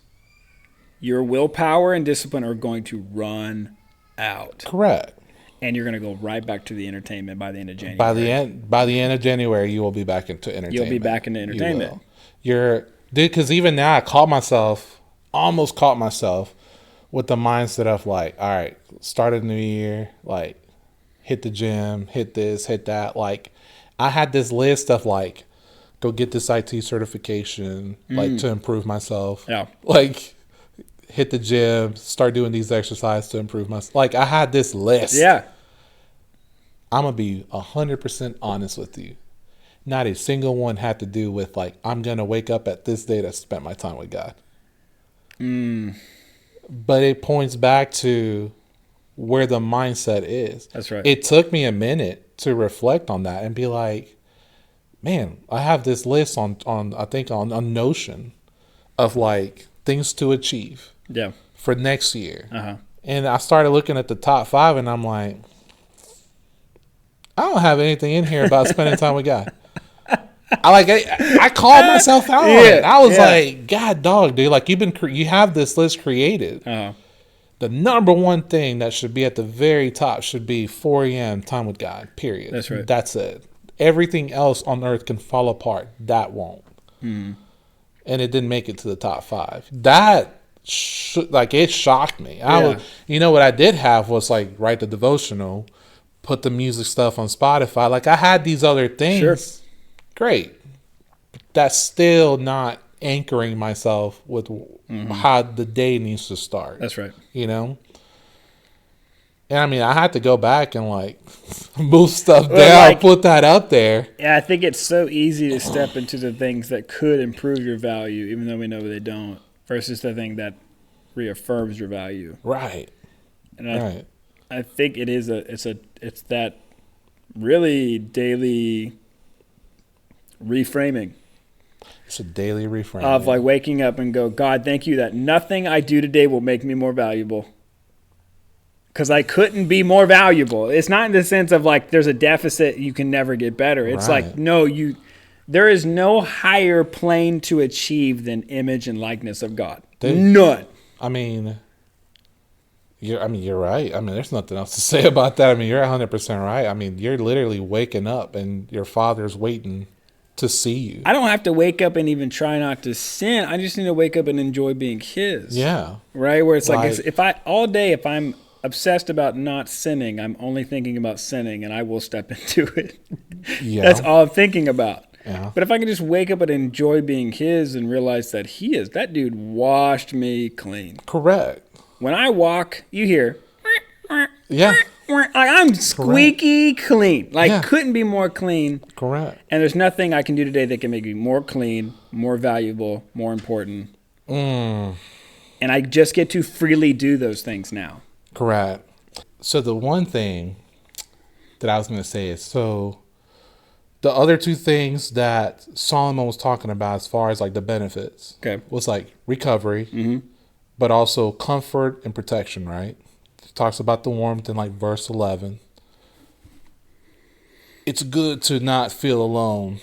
S2: your willpower and discipline are going to run out.
S1: Correct.
S2: And you're going to go right back to the entertainment by the end of January.
S1: By the end of January, you will be back into entertainment.
S2: You'll be back into entertainment.
S1: Dude, because even now I almost caught myself with the mindset of like, all right, start of the new year, like hit the gym, hit this, hit that. Like I had this list of like, go get this IT certification, like to improve myself.
S2: Yeah.
S1: Like hit the gym, start doing these exercises to improve myself. Like I had this list.
S2: Yeah.
S1: I'm going to be 100% honest with you. Not a single one had to do with like, I'm going to wake up at this date I spent my time with God. But it points back to where the mindset is.
S2: That's right.
S1: It took me a minute to reflect on that and be like, man, I have this list on Notion of like things to achieve for next year. And I started looking at the top 5 and I'm like, I don't have anything in here about spending time with God. I called myself out on it. I was like, God, dog, dude, like you have this list created. The number one thing that should be at the very top should be 4 a.m. time with God, period.
S2: That's right.
S1: That's it. Everything else on earth can fall apart. That won't. And it didn't make it to the top 5. That it shocked me. You know what I did have was like write the devotional, put the music stuff on Spotify. Like I had these other things.
S2: Sure.
S1: Great. But that's still not anchoring myself with how the day needs to start.
S2: That's right.
S1: You know? And I mean, I had to go back and like move stuff down, put that up there.
S2: Yeah, I think it's so easy to step into the things that could improve your value, even though we know they don't, versus the thing that reaffirms your value.
S1: Right.
S2: And I think it's that really daily reframing.
S1: It's a daily reframing
S2: of like waking up and go, God, thank you that nothing I do today will make me more valuable. Because I couldn't be more valuable. It's not in the sense of like there's a deficit, you can never get better. It's like, no, there is no higher plane to achieve than image and likeness of God.
S1: Dude,
S2: none.
S1: I mean, you're right. I mean, there's nothing else to say about that. I mean, you're 100% right. I mean, you're literally waking up and your Father's waiting to see you.
S2: I don't have to wake up and even try not to sin. I just need to wake up and enjoy being His.
S1: Yeah.
S2: Right? Where it's like if I'm obsessed about not sinning, I'm only thinking about sinning, and I will step into it.
S1: Yeah.
S2: That's all I'm thinking about.
S1: Yeah.
S2: But if I can just wake up and enjoy being His and realize that that dude washed me clean.
S1: Correct.
S2: When I walk, you hear,
S1: yeah,
S2: like I'm squeaky clean. Like couldn't be more clean.
S1: Correct.
S2: And there's nothing I can do today that can make me more clean, more valuable, more important. And I just get to freely do those things now.
S1: Correct. So the one thing that I was going to say is, so the other two things that Solomon was talking about as far as like the benefits was like recovery, but also comfort and protection, right? He talks about the warmth in like verse 11. It's good to not feel alone,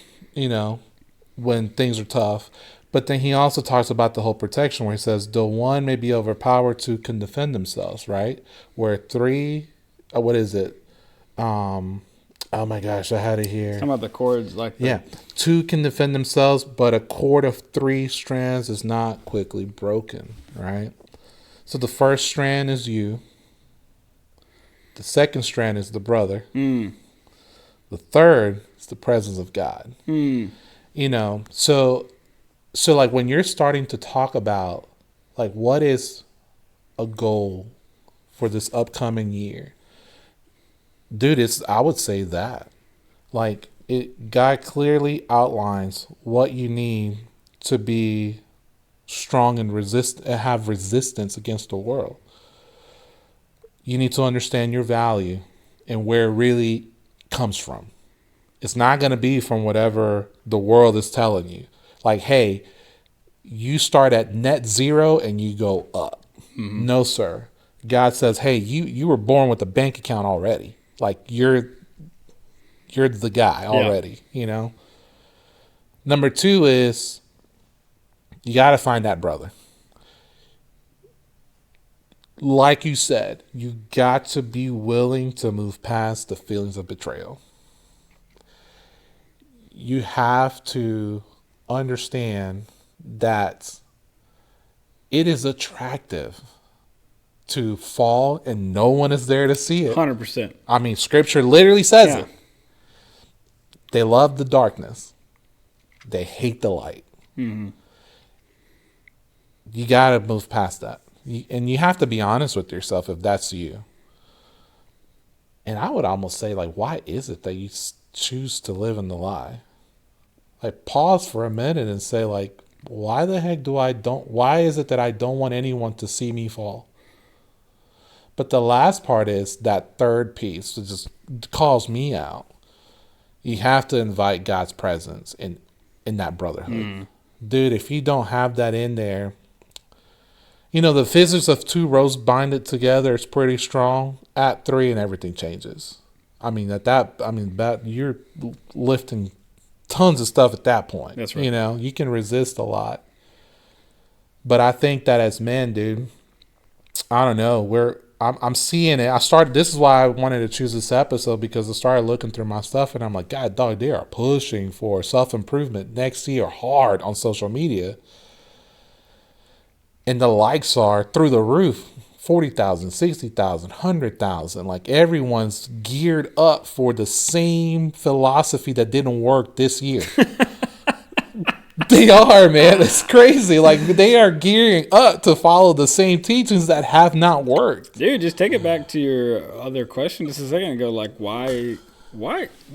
S1: when things are tough. But then he also talks about the whole protection where he says, the one may be overpowered, two can defend themselves, right? Where three, what is it? Oh my gosh, I had it here.
S2: Some of the cords like that.
S1: Yeah. Two can defend themselves, but a cord of 3 strands is not quickly broken, right? So the first strand is you. The second strand is the brother. The third is the presence of God. So like when you're starting to talk about like what is a goal for this upcoming year, dude, I would say that like God clearly outlines what you need to be strong and have resistance against the world. You need to understand your value and where it really comes from. It's not going to be from whatever the world is telling you. Like, hey, you start at net zero and you go up. No, sir. God says, hey, you were born with a bank account already. Like you're the guy already, you know? Number 2 is you got to find that brother. Like you said, you got to be willing to move past the feelings of betrayal. You have to understand that it is attractive to fall and no one is there to see it.
S2: 100%.
S1: I mean, scripture literally says it. They love the darkness. They hate the light.
S2: Mm-hmm.
S1: You got to move past that. And you have to be honest with yourself if that's you. And I would almost say, like, why is it that you choose to live in the lie? Like, pause for a minute and say, like, why the heck why is it that I don't want anyone to see me fall? But the last part is that third piece that just calls me out. You have to invite God's presence in that brotherhood. Dude, if you don't have that in there, you know, the physics of 2 ropes binded together is pretty strong. At 3 and everything changes. I mean, that you're lifting tons of stuff at that point.
S2: That's right.
S1: You know, you can resist a lot. But I think that as men, dude, I don't know, I'm seeing it. This is why I wanted to choose this episode, because I started looking through my stuff and I'm like, God, dog, they are pushing for self-improvement next year hard on social media. And the likes are through the roof. 40,000, 60,000, 100,000. Like, everyone's geared up for the same philosophy that didn't work this year. They are, man. It's crazy. Like, they are gearing up to follow the same teachings that have not worked.
S2: Dude, just take it back to your other question just a second ago. Like, why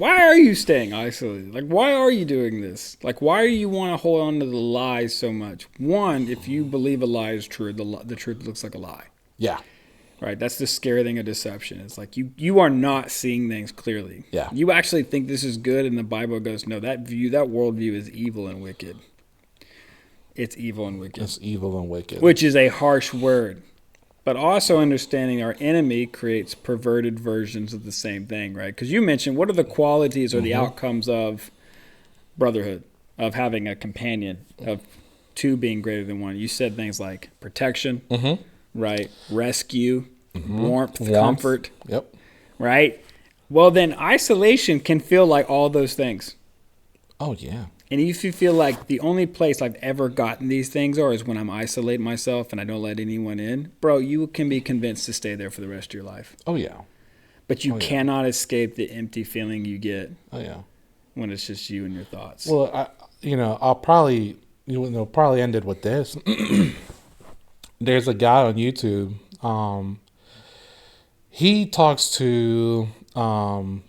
S2: are you staying isolated? Like, why are you doing this? Like, why do you want to hold on to the lies so much? One, if you believe a lie is true, the truth looks like a lie.
S1: Yeah.
S2: Right? That's the scary thing of deception. It's like you are not seeing things clearly.
S1: Yeah.
S2: You actually think this is good, and the Bible goes, no, that worldview is evil and wicked. It's evil and wicked.
S1: It's evil and wicked.
S2: Which is a harsh word. But also understanding our enemy creates perverted versions of the same thing, right? Because you mentioned, what are the qualities or the outcomes of brotherhood, of having a companion, of 2 being greater than 1? You said things like protection, right? Rescue, warmth, comfort.
S1: Yep.
S2: Right? Well, then isolation can feel like all those things.
S1: Oh, yeah.
S2: And if you feel like the only place I've ever gotten these things is when I'm isolating myself and I don't let anyone in, bro, you can be convinced to stay there for the rest of your life.
S1: Oh, yeah.
S2: But you cannot escape the empty feeling you get.
S1: Oh, yeah.
S2: When it's just you and your thoughts.
S1: Well, I'll probably, probably end it with this. There's a guy on YouTube. He talks to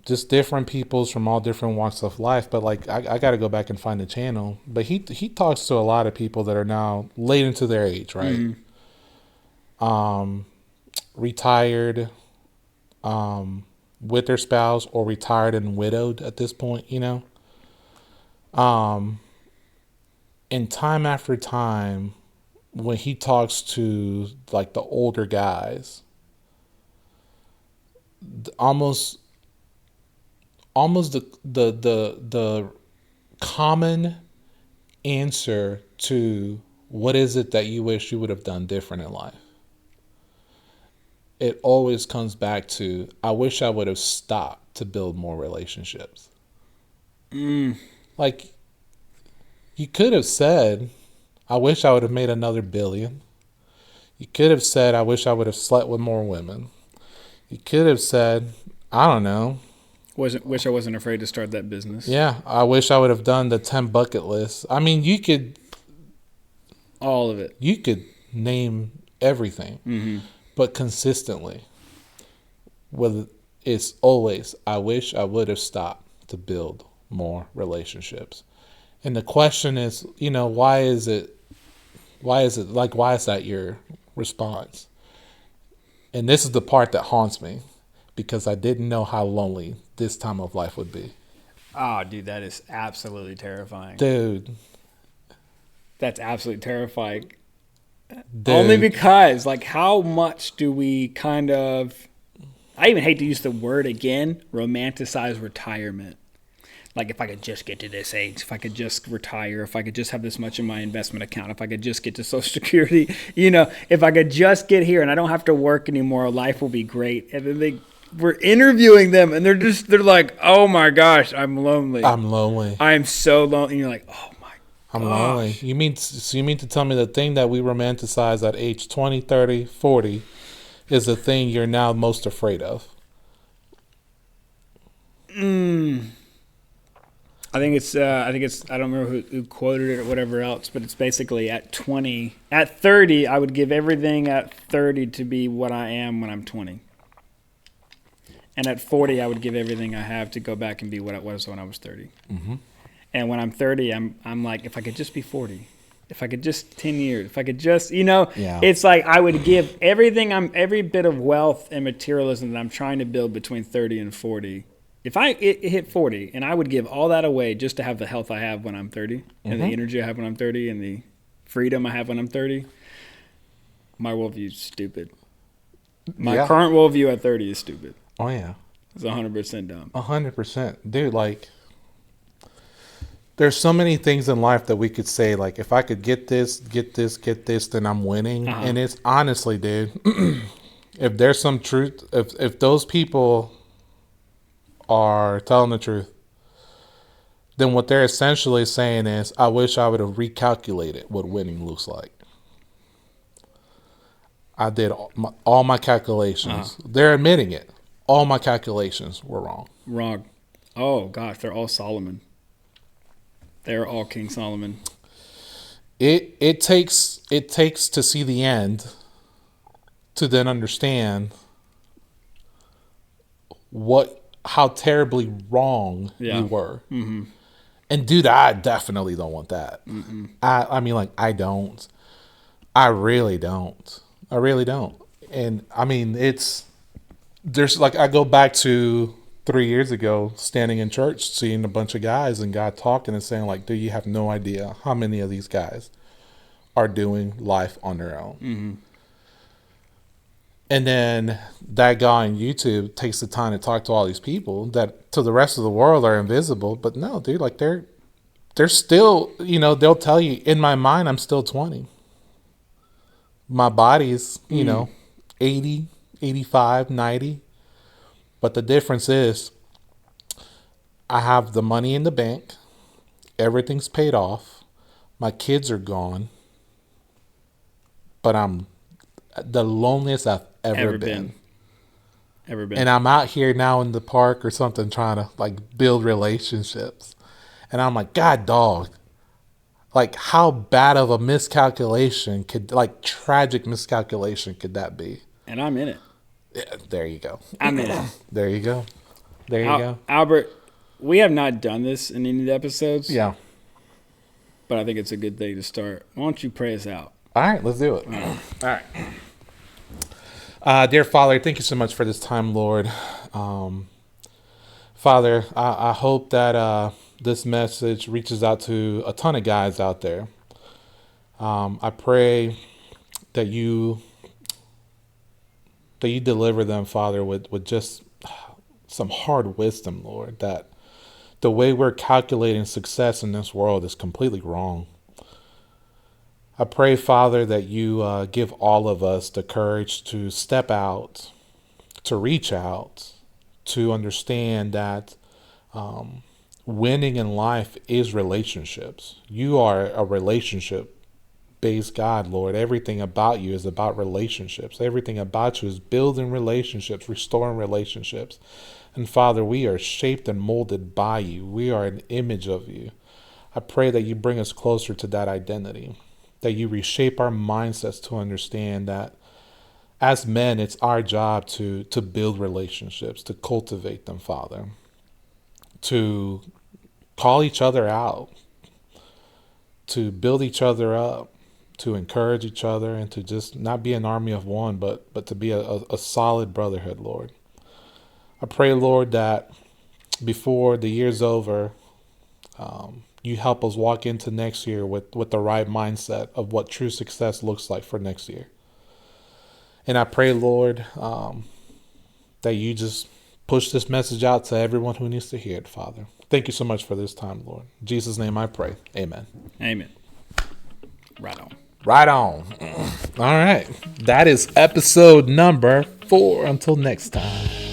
S1: just different peoples from all different walks of life. But like, I got to go back and find the channel. But he talks to a lot of people that are now late into their age, right? Retired, with their spouse, or retired and widowed at this point, you know. And time after time, when he talks to like the older guys, almost the common answer to what is it that you wish you would have done different in life, it always comes back to, I wish I would have stopped to build more relationships. Like, you could have said, I wish I would have made another billion. You could have said, I wish I would have slept with more women. You could have said, I don't know.
S2: Wish I wasn't afraid to start that business.
S1: Yeah, I wish I would have done the 10 bucket list. I mean, you could...
S2: all of it.
S1: You could name everything. But consistently, whether it's always, I wish I would have stopped to build more relationships. And the question is, why is that your response? And this is the part that haunts me, because I didn't know how lonely this time of life would be.
S2: Oh, dude, that is absolutely terrifying.
S1: Dude.
S2: That's absolutely terrifying. Only
S1: Dude,
S2: because, like, how much do we kind of, I even hate to use the word again, romanticize retirement. Like, if I could just get to this age, if I could just retire, if I could just have this much in my investment account, if I could just get to Social Security, if I could just get here and I don't have to work anymore, life will be great. And then we're interviewing them and they're like, oh my gosh, I'm lonely.
S1: I'm lonely.
S2: I'm so lonely. And you're like, oh my
S1: I'm lonely.
S2: gosh.
S1: You mean to tell me the thing that we romanticize at age 20, 30, 40 is the thing you're now most afraid of?
S2: I don't remember who quoted it or whatever else, but it's basically at 30, I would give everything at 30 to be what I am when I'm 20. And at 40, I would give everything I have to go back and be what I was when I was 30.
S1: Mm-hmm.
S2: And when I'm 30, I'm like, if I could just be 40, if I could just 10 years, if I could just,
S1: Yeah.
S2: it's like I would give every bit of wealth and materialism that I'm trying to build between 30 and 40. If it hit 40, and I would give all that away just to have the health I have when I'm 30, and the energy I have when I'm 30, and the freedom I have when I'm 30, my worldview's stupid. My
S1: Yeah.
S2: current worldview at 30 is stupid.
S1: Oh yeah.
S2: It's 100% dumb.
S1: 100%. Dude, like there's so many things in life that we could say, like, if I could get this, then I'm winning.
S2: Uh-huh.
S1: And it's honestly, dude, if there's some truth, if those people are telling the truth, then what they're essentially saying is, I wish I would have recalculated what winning looks like. I did all my calculations. They're admitting it. All my calculations were wrong.
S2: Wrong. Oh, gosh, they're all Solomon. They're all King Solomon.
S1: It takes to see the end to then understand how terribly wrong
S2: Yeah.
S1: you were.
S2: Mm-hmm.
S1: And dude, I definitely don't want that.
S2: Mm-mm.
S1: I mean, like, I don't. I really don't. I really don't. And I mean, there's like, I go back to 3 years ago, standing in church, seeing a bunch of guys and God talking and saying, like, dude, you have no idea how many of these guys are doing life on their own.
S2: Mm-hmm.
S1: And then that guy on YouTube takes the time to talk to all these people that to the rest of the world are invisible. But no, dude, like they're still, they'll tell you, in my mind, I'm still 20. My body's, 80, 85, 90. But the difference is I have the money in the bank. Everything's paid off. My kids are gone. But I'm the loneliest I've ever been.
S2: Ever been.
S1: And I'm out here now in the park or something trying to like build relationships. And I'm like, God dog, like how bad of a miscalculation tragic miscalculation could that be?
S2: And I'm in it.
S1: Yeah, there you go.
S2: I'm in it.
S1: There you go. There you go.
S2: Albert, we have not done this in any of the episodes.
S1: Yeah.
S2: But I think it's a good thing to start. Why don't you pray us out?
S1: All right, let's do it.
S2: All right.
S1: Dear Father, thank you so much for this time, Lord. Father, I hope that this message reaches out to a ton of guys out there. I pray that you deliver them, Father, with just some hard wisdom, Lord, that the way we're calculating success in this world is completely wrong. I pray, Father, that you give all of us the courage to step out, to reach out, to understand that winning in life is relationships. You are a relationship-based God, Lord. Everything about you is about relationships. Everything about you is building relationships, restoring relationships. And Father, we are shaped and molded by you. We are an image of you. I pray that you bring us closer to that identity, that you reshape our mindsets to understand that as men, it's our job to build relationships, to cultivate them, Father, to call each other out, to build each other up, to encourage each other, and to just not be an army of one, but to be a solid brotherhood, Lord. I pray, Lord, that before the year's over, you help us walk into next year with the right mindset of what true success looks like for next year. And I pray, Lord, that you just push this message out to everyone who needs to hear it, Father. Thank you so much for this time, Lord. In Jesus' name I pray. Amen.
S2: Amen. Right on.
S1: Right on. All right. That is episode number 4. Until next time.